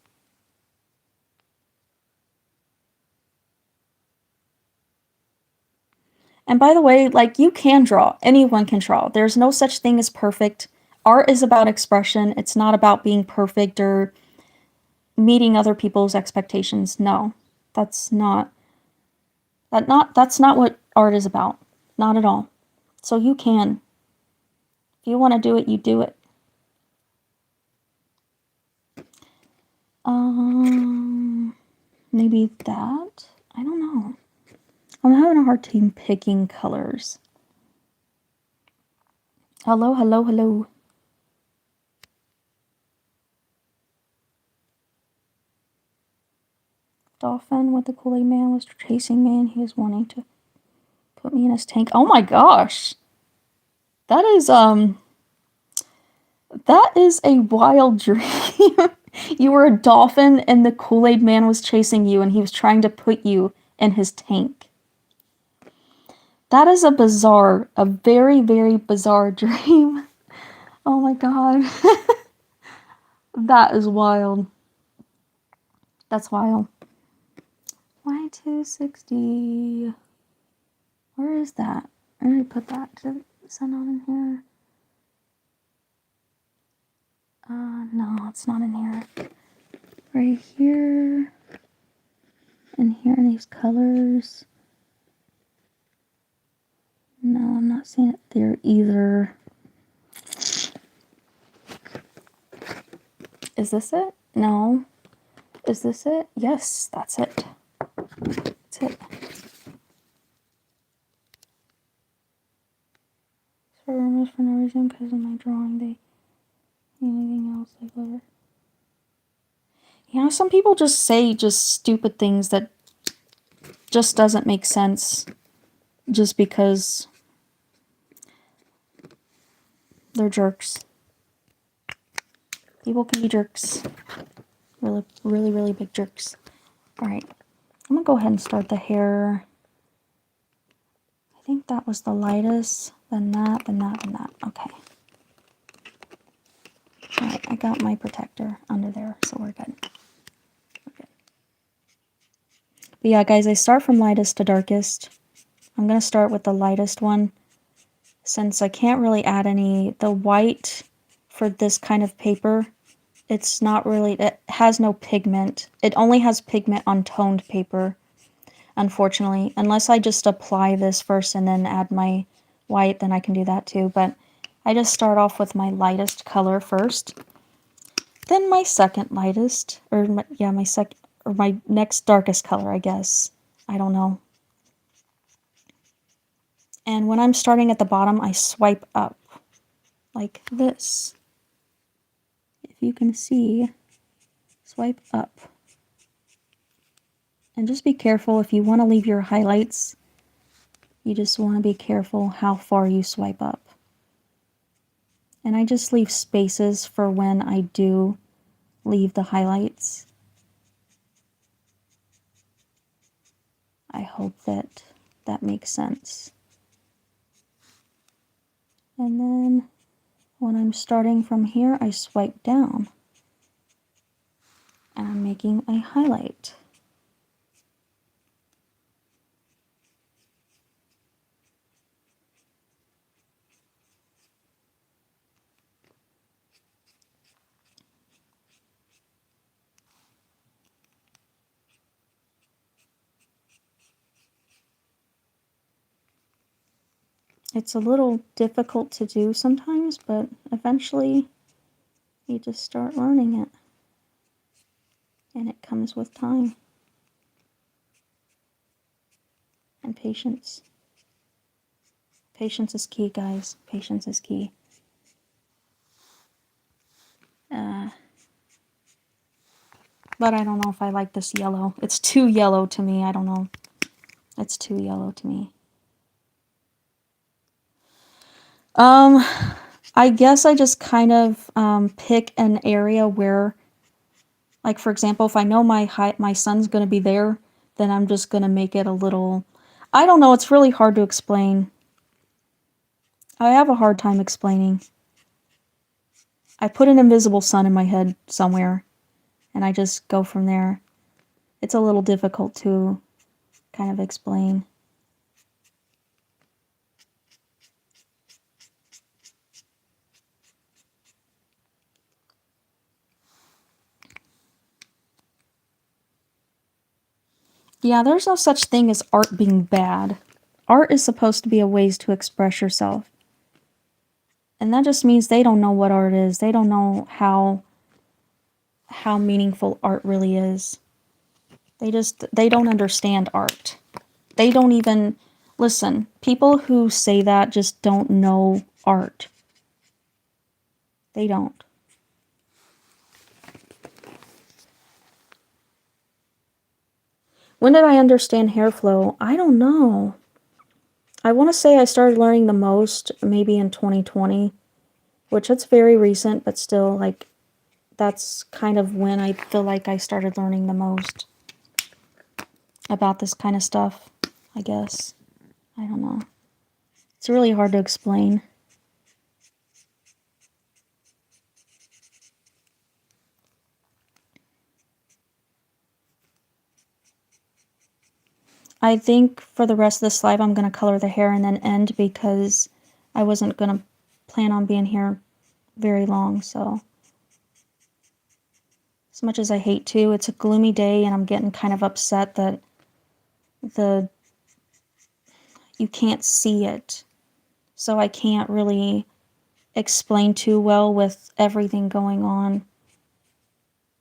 And by the way, like you can draw. Anyone can draw. There's no such thing as perfect. Art is about expression. It's not about being perfect or meeting other people's expectations. No. That's not what art is about. Not at all. So you can. If you want to do it, you do it. Maybe that? I don't know. I'm having a hard time picking colors. Hello, hello, hello. Dolphin with the Kool-Aid man was chasing me and he was wanting to put me in his tank. Oh my gosh. That is a wild dream. You were a dolphin and the Kool-Aid man was chasing you and he was trying to put you in his tank. That is a very, very bizarre dream. Oh my god. That is wild. That's wild. Y260. Where is that? Where did I put that? Did I send on in here? No, it's not in here. Right here. And here in these colors. No, I'm not seeing it there either. Is this it? No. Is this it? Yes, that's it. That's it. So removed for no reason because of my drawing. Anything else like that? You know, some people just say just stupid things that just doesn't make sense just because they're jerks. People can be jerks. Really, really, really big jerks. Alright. I'm gonna go ahead and start the hair. I think that was the lightest. Then that, then that, then that. Okay. Alright, I got my protector under there, so we're good. But yeah, guys, I start from lightest to darkest. I'm going to start with the lightest one. Since I can't really add any, the white for this kind of paper. It's not really, it has no pigment. It only has pigment on toned paper, unfortunately. Unless I just apply this first and then add my white, then I can do that too. But I just start off with my lightest color first. Then my second lightest, or my next darkest color, I guess. I don't know. And when I'm starting at the bottom, I swipe up like this. If you can see, swipe up. And just be careful if you want to leave your highlights. You just want to be careful how far you swipe up. And I just leave spaces for when I do leave the highlights. I hope that that makes sense. And then when I'm starting from here, I swipe down. And I'm making a highlight. It's a little difficult to do sometimes, but eventually you just start learning it. And it comes with time. And patience. Patience is key, guys. Patience is key. But I don't know if I like this yellow. It's too yellow to me. I don't know. It's too yellow to me. I guess I just kind of pick an area where, like for example, if I know my sun's gonna be there, then I'm just gonna make it a little. I don't know. It's really hard to explain. I have a hard time explaining. I put an invisible sun in my head somewhere, and I just go from there. It's a little difficult to kind of explain. Yeah, there's no such thing as art being bad. Art is supposed to be a ways to express yourself. And that just means they don't know what art is. They don't know how meaningful art really is. They don't understand art. They don't even listen. People who say that just don't know art. They don't. When did I understand hair flow? I don't know. I want to say I started learning the most maybe in 2020, which it's very recent, but still, like, that's kind of when I feel like I started learning the most about this kind of stuff, I guess. I don't know. It's really hard to explain. I think for the rest of this live, I'm going to color the hair and then end because I wasn't going to plan on being here very long, so. As much as I hate to, it's a gloomy day and I'm getting kind of upset that you can't see it. So I can't really explain too well with everything going on.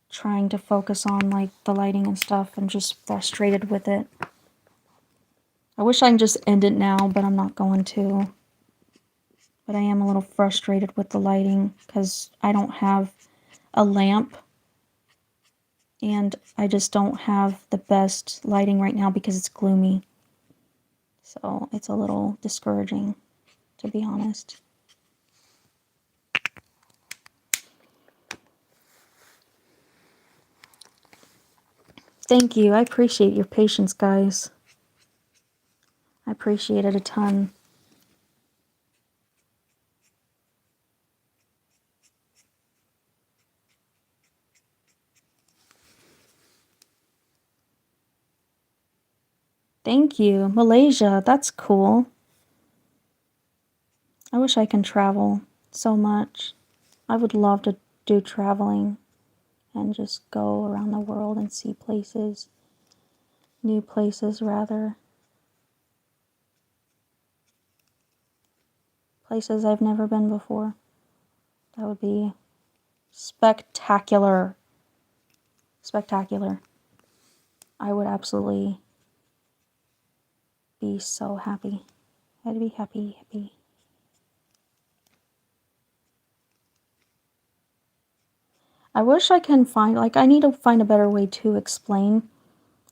Trying to focus on like the lighting and stuff and just frustrated with it. I wish I can just end it now, but I'm not going to. But I am a little frustrated with the lighting because I don't have a lamp and I just don't have the best lighting right now because it's gloomy. So it's a little discouraging, to be honest. Thank you. I appreciate your patience, guys. I appreciate it a ton. Thank you. Malaysia, that's cool. I wish I can travel so much. I would love to do traveling and just go around the world and see places, new places rather. Places I've never been before. That would be spectacular. Spectacular. I would absolutely be so happy. I'd be happy, happy. I wish I can find, like, I need to find a better way to explain,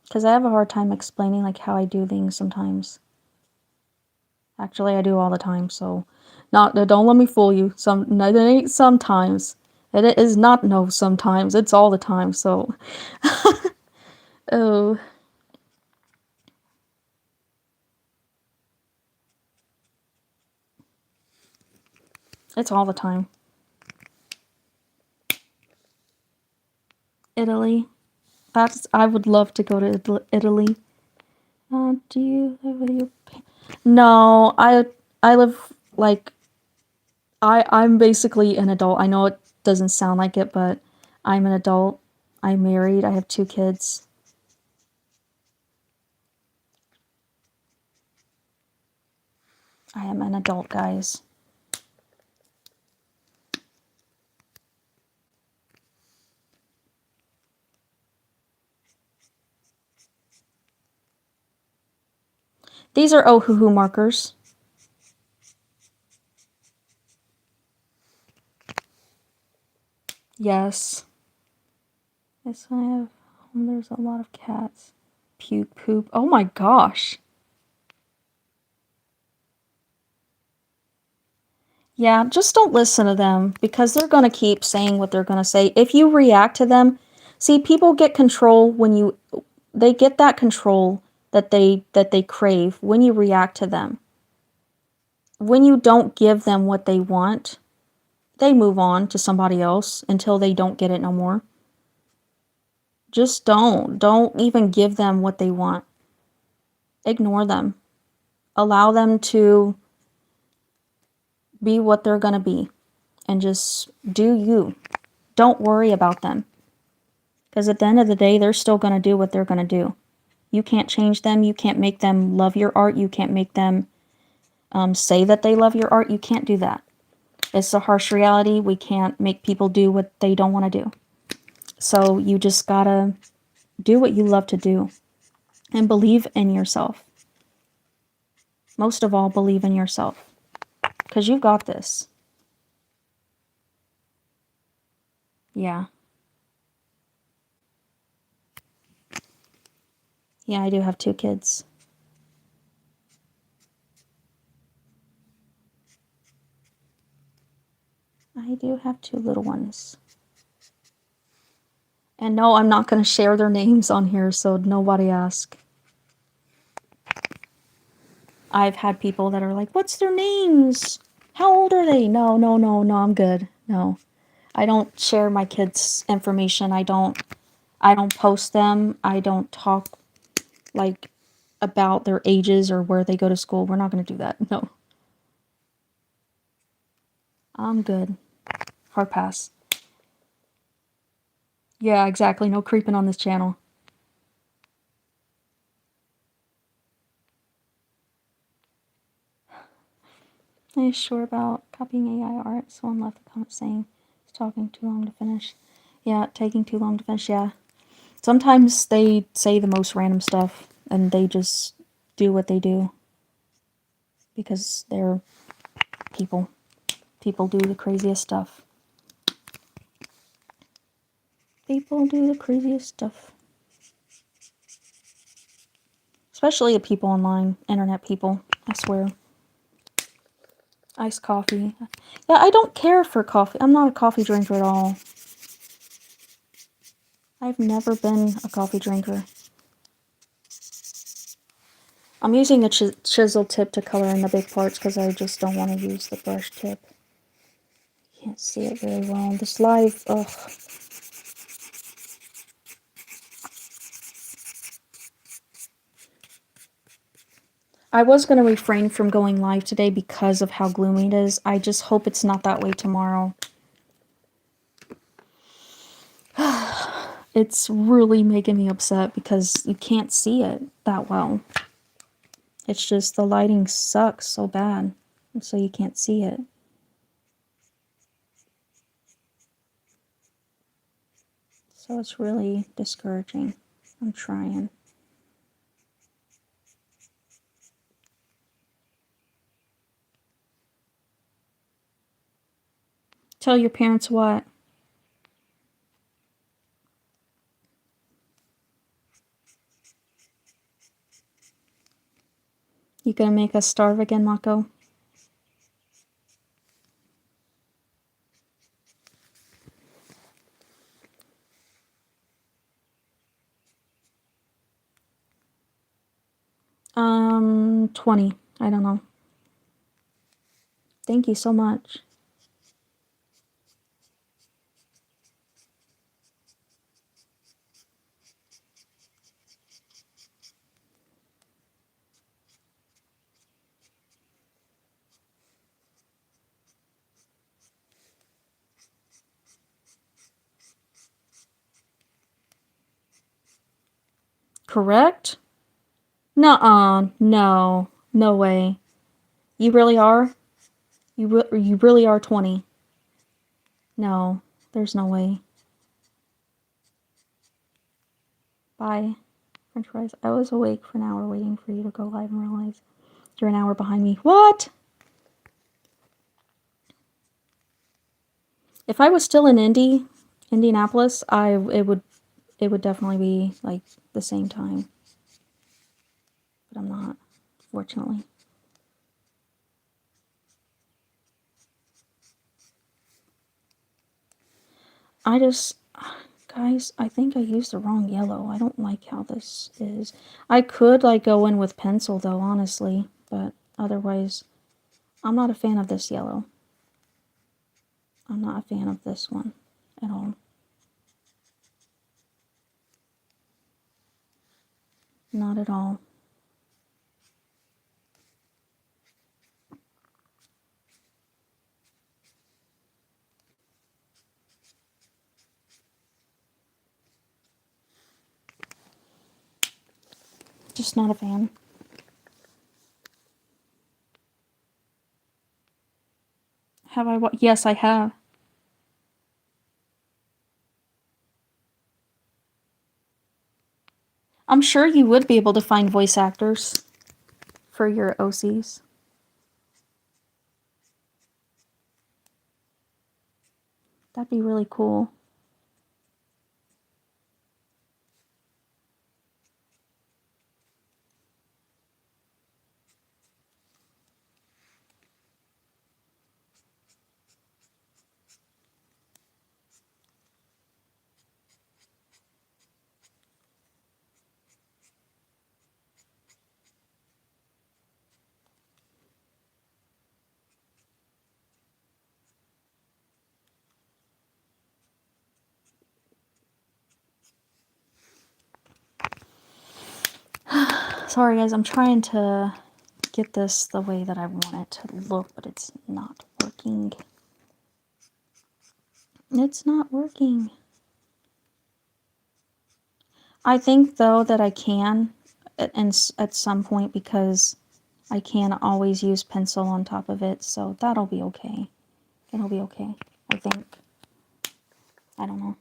because I have a hard time explaining, like, how I do things sometimes. Actually, I do all the time, so don't let me fool you. It ain't sometimes. It is not no sometimes. It's all the time, so. Oh. It's all the time. Italy. I would love to go to Italy. Do you live with your No, I live, like, I'm basically an adult. I know it doesn't sound like it, but I'm an adult. I'm married. I have 2 kids. I am an adult, guys. These are Ohuhu markers. Yes. This one I have. There's a lot of cats. Puke poop. Oh my gosh. Yeah, just don't listen to them because they're going to keep saying what they're going to say. If you react to them, see, people get control when they get that control that they crave when you react to them. When you don't give them what they want, they move on to somebody else until they don't get it no more. Just don't even give them what they want. Ignore them. Allow them to be what they're going to be and just do you. Don't worry about them. Because at the end of the day, they're still going to do what they're going to do. You can't change them. You can't make them love your art. You can't make them say that they love your art. You can't do that. It's a harsh reality. We can't make people do what they don't want to do. So you just gotta do what you love to do and believe in yourself. Most of all, believe in yourself. Because you've got this. Yeah. Yeah, I do have 2 kids. I do have 2 little ones. And no, I'm not going to share their names on here, so nobody ask. I've had people that are like, what's their names? How old are they? No, I'm good. No. I don't share my kids' information. I don't post them. I don't talk, like, about their ages or where they go to school. We're not going to do that. No. I'm good. Hard pass. Yeah, exactly. No creeping on this channel. Are you sure about copying AI art? Someone left a comment saying it's taking too long to finish. Yeah, taking too long to finish, yeah. Sometimes they say the most random stuff and they just do what they do. Because they're people. People do the craziest stuff. People do the craziest stuff. Especially the people online, internet people, I swear. Iced coffee. Yeah, I don't care for coffee. I'm not a coffee drinker at all. I've never been a coffee drinker. I'm using a chisel tip to color in the big parts because I just don't want to use the brush tip. Can't see it very well. This live, ugh. I was going to refrain from going live today because of how gloomy it is. I just hope it's not that way tomorrow. It's really making me upset because you can't see it that well. It's just the lighting sucks so bad, and so you can't see it. So it's really discouraging. I'm trying. Tell your parents what? You gonna make us starve again, Mako? 20. I don't know. Thank you so much. Correct? Nuh-uh. No. No way. You really are? You really are 20? No. There's no way. Bye. French fries. I was awake for an hour waiting for you to go live and realize you're an hour behind me. What? If I was still in Indianapolis, it would definitely be like the same time. But I'm not, fortunately. Guys, I think I used the wrong yellow. I don't like how this is. I could like go in with pencil though, honestly, but otherwise, I'm not a fan of this yellow. I'm not a fan of this one at all. Not at all. Just not a fan. Have I Yes, I have. I'm sure you would be able to find voice actors for your OCs. That'd be really cool. Sorry guys, I'm trying to get this the way that I want it to look, but it's not working. It's not working. I think though that I can at some point because I can always use pencil on top of it, so that'll be okay. It'll be okay, I think. I don't know.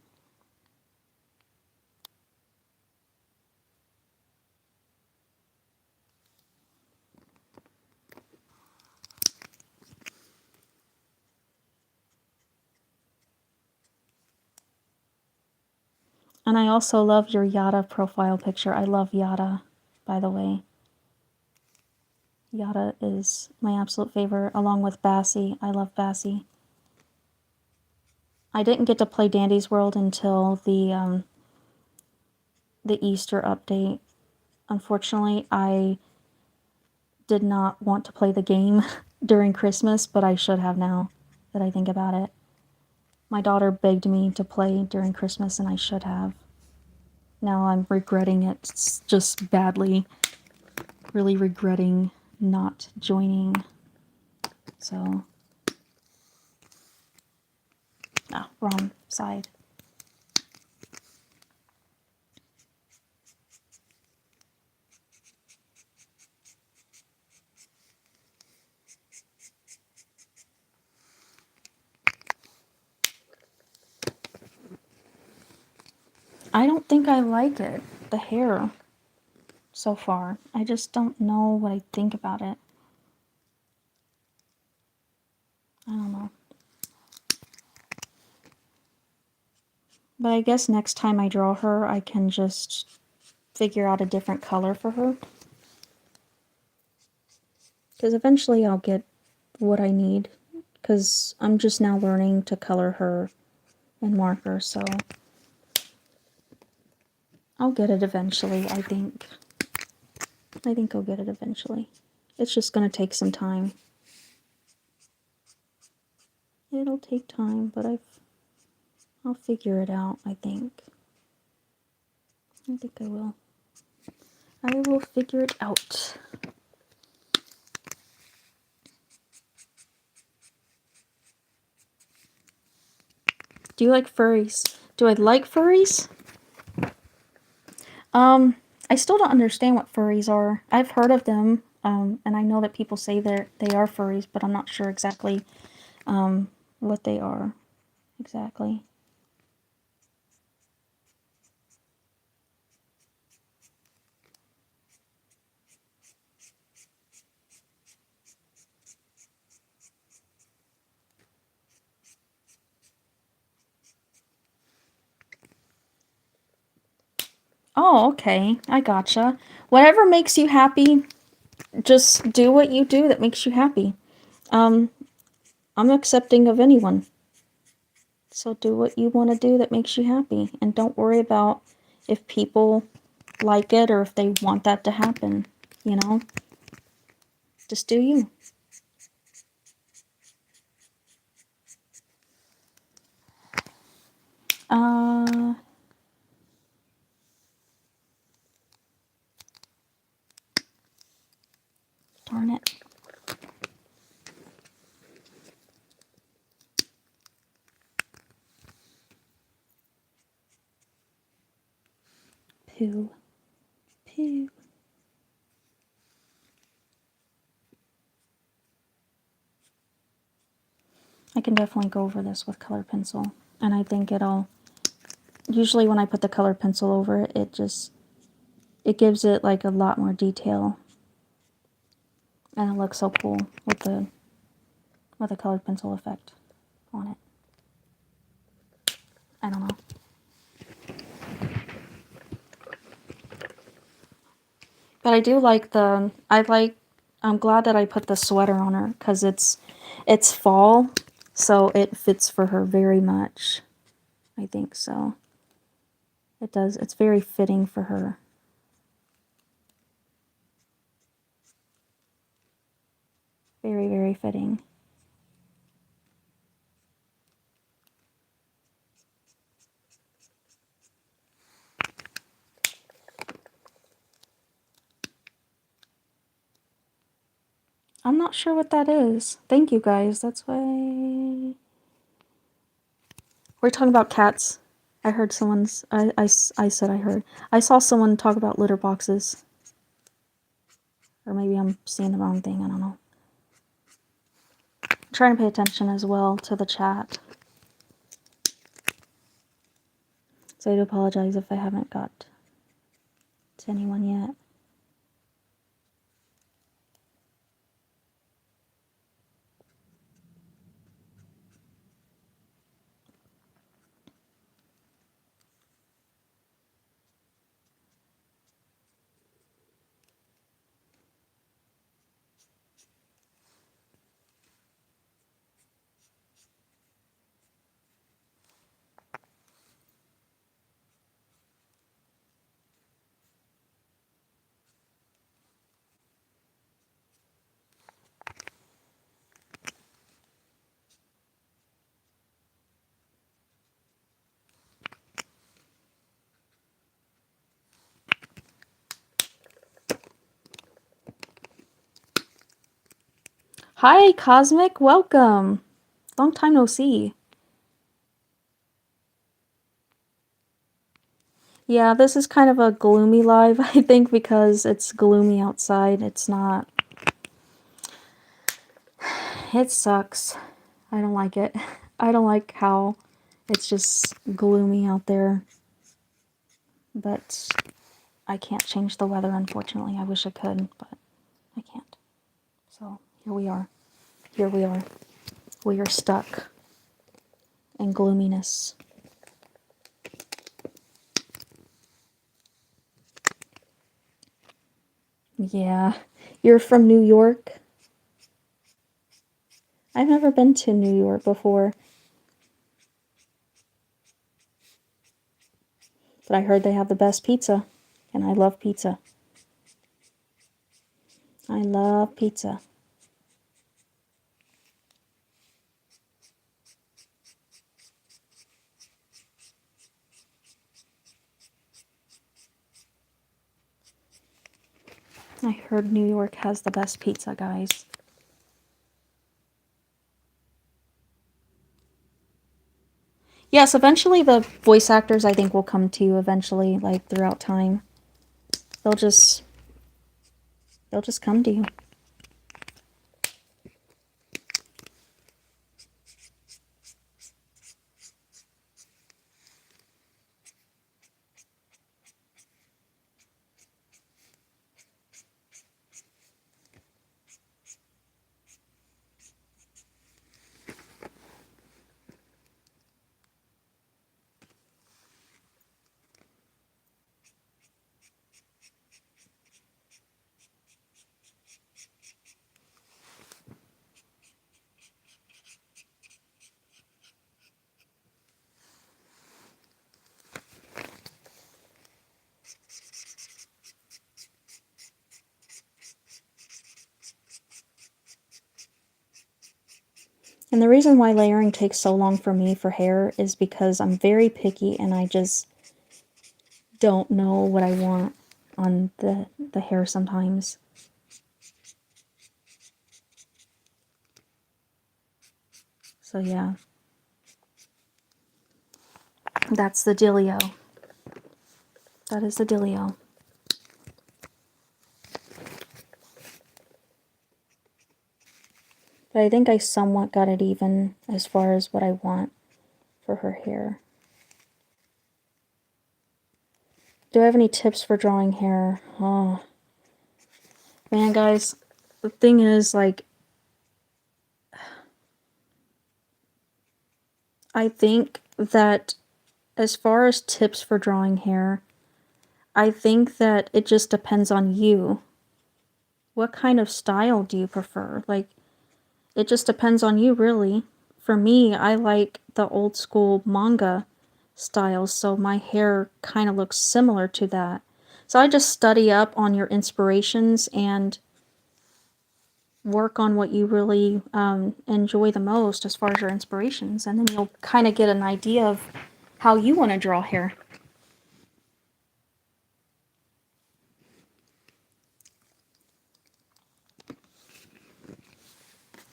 And I also love your Yada profile picture. I love Yada, by the way. Yada is my absolute favorite, along with Bassie. I love Bassie. I didn't get to play Dandy's World until the Easter update. Unfortunately, I did not want to play the game during Christmas, but I should have now that I think about it. My daughter begged me to play during Christmas, and I should have. Now I'm regretting it just badly. Really regretting not joining. So. Ah, wrong side. I don't think I like it, the hair, so far. I just don't know what I think about it. I don't know. But I guess next time I draw her, I can just figure out a different color for her. Because eventually I'll get what I need. Because I'm just now learning to color her in marker, so I'll get it eventually, I think. I think I'll get it eventually. It's just going to take some time. It'll take time, but I'll figure it out, I think. I think I will. I will figure it out. Do you like furries? Do I like furries? I still don't understand what furries are. I've heard of them, and I know that people say they are furries, but I'm not sure exactly what they are exactly. Oh, okay. I gotcha. Whatever makes you happy, just do what you do that makes you happy. I'm accepting of anyone. So do what you want to do that makes you happy. And don't worry about if people like it or if they want that to happen. You know? Just do you. Darn it. Poo. Poo. I can definitely go over this with color pencil. And I think it'll... Usually when I put the color pencil over it, it gives it like a lot more detail. And it looks so cool with the colored pencil effect on it. I don't know. But I do like I'm glad that I put the sweater on her because it's fall, so it fits for her very much. I think so. It does. It's very fitting for her. Very, very fitting. I'm not sure what that is. Thank you guys. That's why we're talking about cats. I heard someone's... I said I heard. I saw someone talk about litter boxes. Or maybe I'm seeing the wrong thing. I don't know. I'm trying to pay attention as well to the chat. So I do apologize if I haven't got to anyone yet. Hi, Cosmic. Welcome. Long time no see. Yeah, this is kind of a gloomy live, I think, because it's gloomy outside. It's not... It sucks. I don't like it. I don't like how it's just gloomy out there. but I can't change the weather, unfortunately. I wish I could, but I can't. So here we are. Here we are. We are stuck in gloominess. Yeah. You're from New York? I've never been to New York before. But I heard they have the best pizza. And I love pizza. I love pizza. I heard New York has the best pizza, guys. Yes, eventually the voice actors, I think, will come to you eventually, like, throughout time. They'll just come to you. And the reason why layering takes so long for me for hair is because I'm very picky and I just don't know what I want on the hair sometimes. So yeah. That's the dealio. That is the dealio. But I think I somewhat got it even as far as what I want for her hair. Do I have any tips for drawing hair? Oh. Man, guys, the thing is, like, I think that as far as tips for drawing hair, I think that it just depends on you. What kind of style do you prefer? Like, it just depends on you, really. For me, I like the old school manga style, so my hair kind of looks similar to that. So I just study up on your inspirations and work on what you really enjoy the most as far as your inspirations, and then you'll kind of get an idea of how you want to draw hair.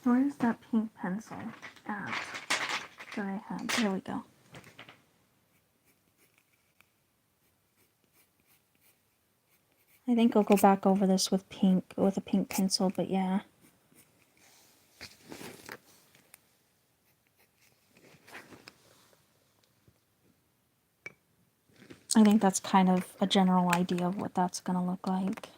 Where's that pink pencil at that I had? There we go. I think I'll go back over this with a pink pencil, but yeah. I think that's kind of a general idea of what that's going to look like.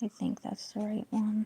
I think that's the right one.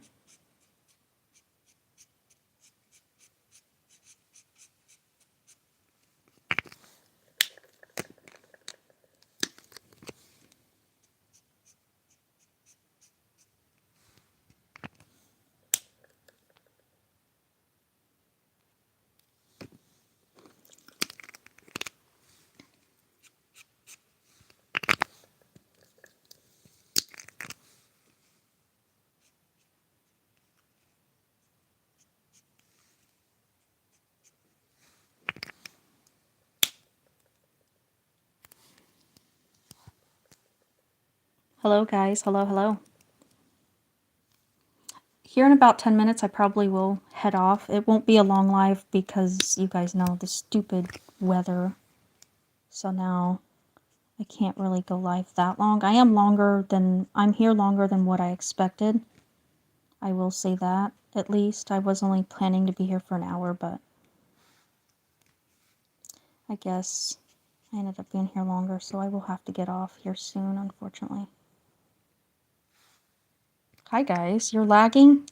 Hello, guys. Hello, hello. Here in about 10 minutes, I probably will head off. It won't be a long live because you guys know the stupid weather So now I can't really go live that long. I'm here longer than what I expected. I will say that, at least. I was only planning to be here for an hour, but I guess I ended up being here longer, so I will have to get off here soon, unfortunately. Hi guys, you're lagging?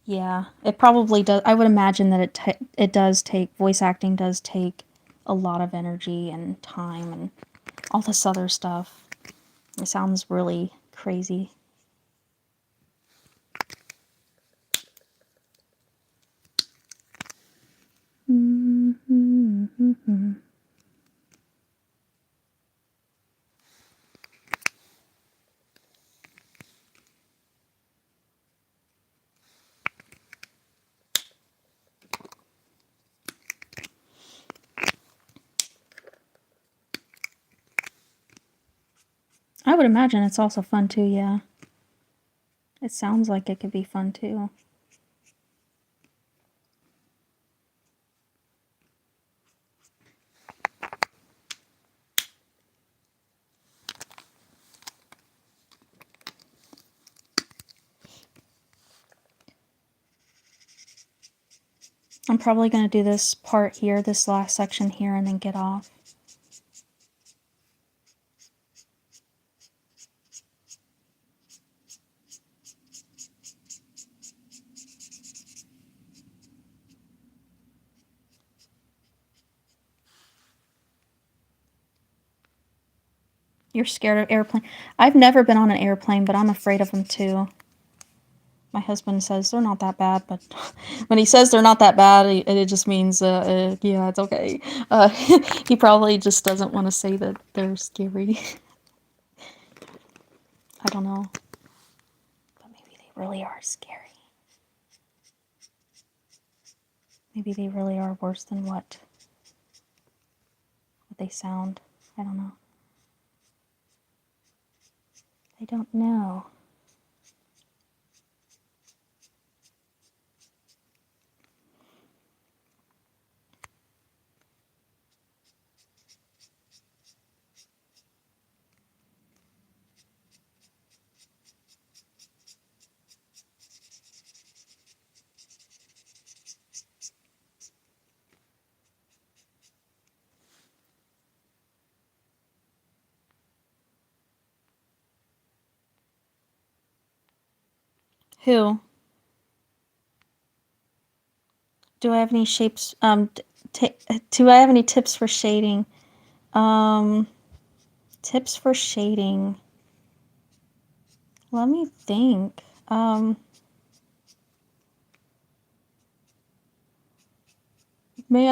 Yeah, it probably does. I would imagine that it does take, voice acting does take a lot of energy and time and all this other stuff. It sounds really crazy. I would imagine it's also fun too, yeah. It sounds like it could be fun too. I'm probably going to do this part here, this last section here, and then get off. You're scared of airplane. I've never been on an airplane, but I'm afraid of them too. My husband says they're not that bad, but when he says they're not that bad, it just means, yeah, it's okay. He probably just doesn't want to say that they're scary. I don't know. But maybe they really are scary. Maybe they really are worse than what they sound. I don't know. I don't know. Who? Do I have any shapes? Do I have any tips for shading? Tips for shading. Let me think. Man,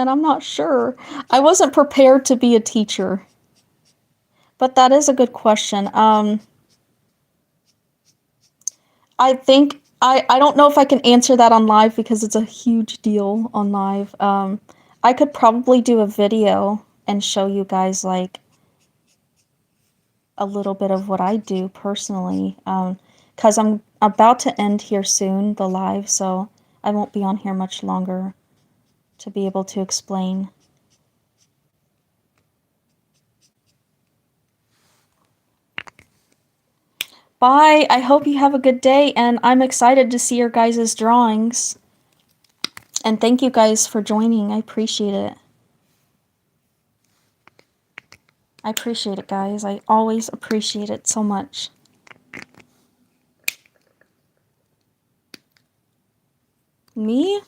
I'm not sure. I wasn't prepared to be a teacher. But that is a good question. I think I don't know if I can answer that on live because it's a huge deal on live. I could probably do a video and show you guys like a little bit of what I do personally. Because I'm about to end here soon, the live, so I won't be on here much longer to be able to explain. Bye. I hope you have a good day, and I'm excited to see your guys' drawings. And thank you guys for joining. I appreciate it. I appreciate it, guys. I always appreciate it so much. Me?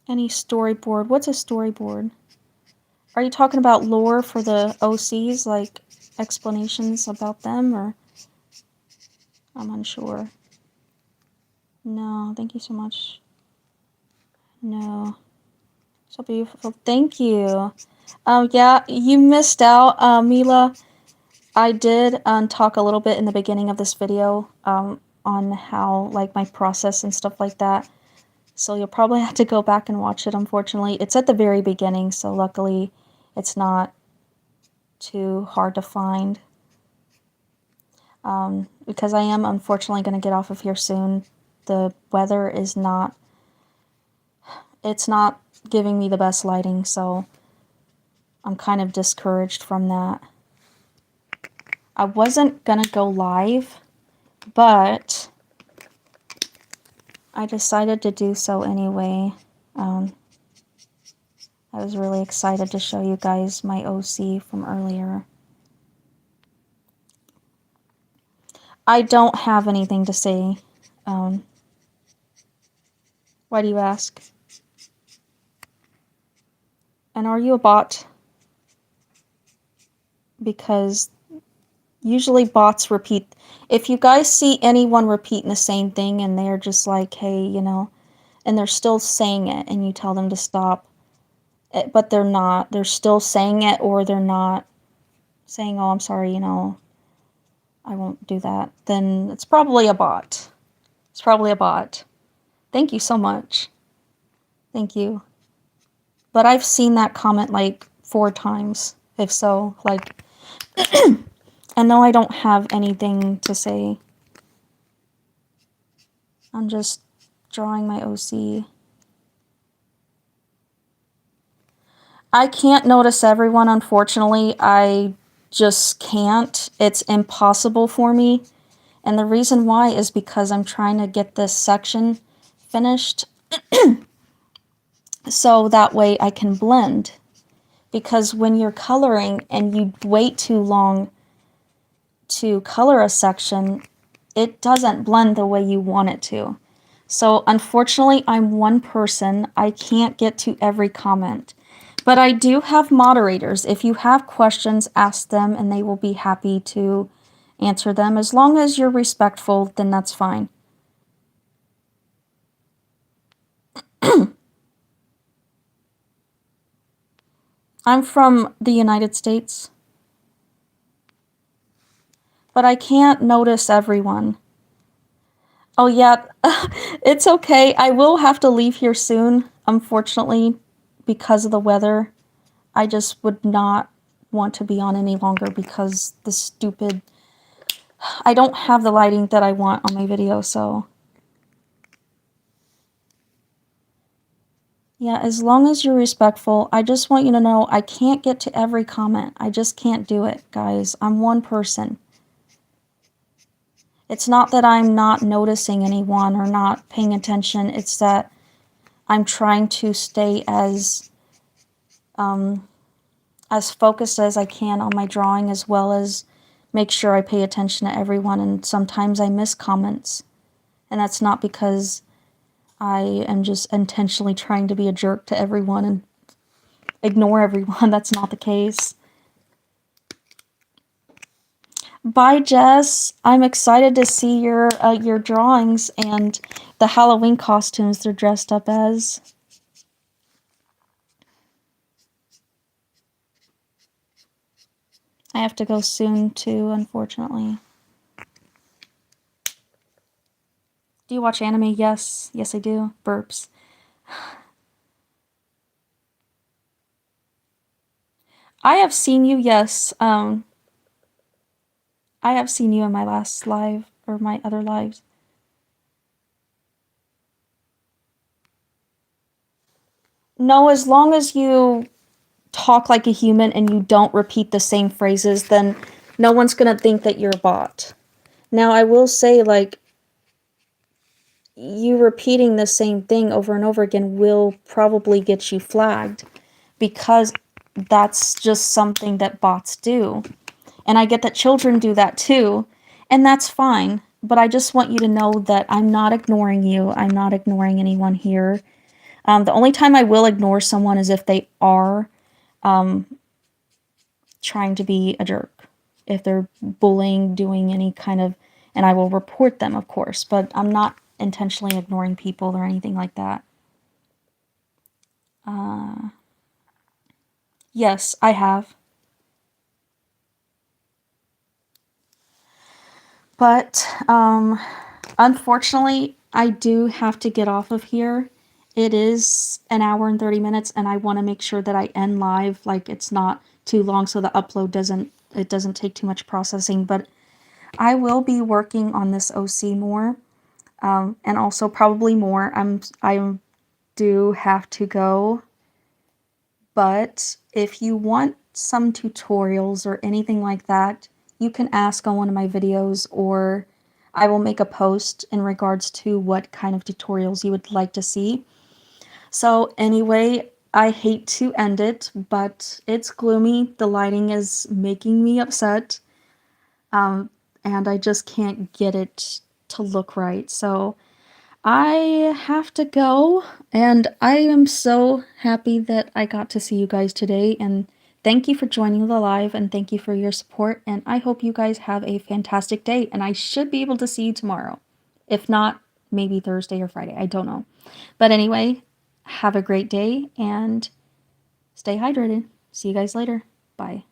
Any storyboard? What's a storyboard? Are you talking about lore for the OCs, like explanations about them, or? I'm unsure. No, thank you so much. No. So beautiful. Thank you. Yeah, you missed out, Mila. I did talk a little bit in the beginning of this video on how, like, my process and stuff like that. So you'll probably have to go back and watch it, unfortunately. It's at the very beginning, so luckily it's not too hard to find. Because I am unfortunately going to get off of here soon. the weather is not, it's not giving me the best lighting, so I'm kind of discouraged from that. I wasn't gonna go live, but I decided to do so anyway. I was really excited to show you guys my OC from earlier. I don't have anything to say. Why do you ask? And are you a bot? Because usually bots repeat. If you guys see anyone repeating the same thing and they're just like, hey, you know, and they're still saying it and you tell them to stop, but they're not, they're still saying it, or they're not saying, oh, I'm sorry, you know, I won't do that, then it's probably a bot. It's probably a bot. Thank you so much. Thank you. But I've seen that comment like 4 times, if so. Like, and no, I don't have anything to say. I'm just drawing my OC. I can't notice everyone, unfortunately. I just can't. It's impossible for me. And the reason why is because I'm trying to get this section finished so that way I can blend. Because when you're coloring and you wait too long to color a section, it doesn't blend the way you want it to. So unfortunately, I'm one person. I can't get to every comment. But I do have moderators. If you have questions, ask them and they will be happy to answer them. As long as you're respectful, then that's fine. I'm from the United States. But I can't notice everyone. Oh yeah, it's okay. I will have to leave here soon, unfortunately, because of the weather. I just would not want to be on any longer because the stupid... I don't have the lighting that I want on my video, so... Yeah, as long as you're respectful, I just want you to know I can't get to every comment. I just can't do it, guys. I'm one person. It's not that I'm not noticing anyone or not paying attention. It's that I'm trying to stay as focused as I can on my drawing, as well as make sure I pay attention to everyone. And sometimes I miss comments. And that's not because I am just intentionally trying to be a jerk to everyone and ignore everyone. That's not the case. Bye, Jess. I'm excited to see your drawings and the Halloween costumes they're dressed up as. I have to go soon too, unfortunately. Do you watch anime? Yes. Yes, I do. Burps. I have seen you, yes. I have seen you in my last live, or my other lives. No, as long as you talk like a human and you don't repeat the same phrases, then no one's gonna think that you're a bot. Now, I will say, like, you repeating the same thing over and over again will probably get you flagged, because that's just something that bots do. And I get that children do that too, and that's fine. But I just want you to know that I'm not ignoring you. I'm not ignoring anyone here. The only time I will ignore someone is if they are trying to be a jerk. If they're bullying, doing any kind of... And I will report them, of course. But I'm not intentionally ignoring people or anything like that. Yes, I have. But, unfortunately, I do have to get off of here. It is an hour and 30 minutes, and I want to make sure that I end live, like, it's not too long, so the upload doesn't take too much processing. But I will be working on this OC more. and also probably more. I do have to go, but if you want some tutorials or anything like that, you can ask on one of my videos, or I will make a post in regards to what kind of tutorials you would like to see. So anyway, I hate to end it, but it's gloomy. The lighting is making me upset. Um, and I just can't get it to look right. So I have to go, and I am so happy that I got to see you guys today. And thank you for joining the live, and thank you for your support. And I hope you guys have a fantastic day. And I should be able to see you tomorrow. If not, maybe Thursday or Friday. I don't know. But anyway, have a great day and stay hydrated. See you guys later. Bye.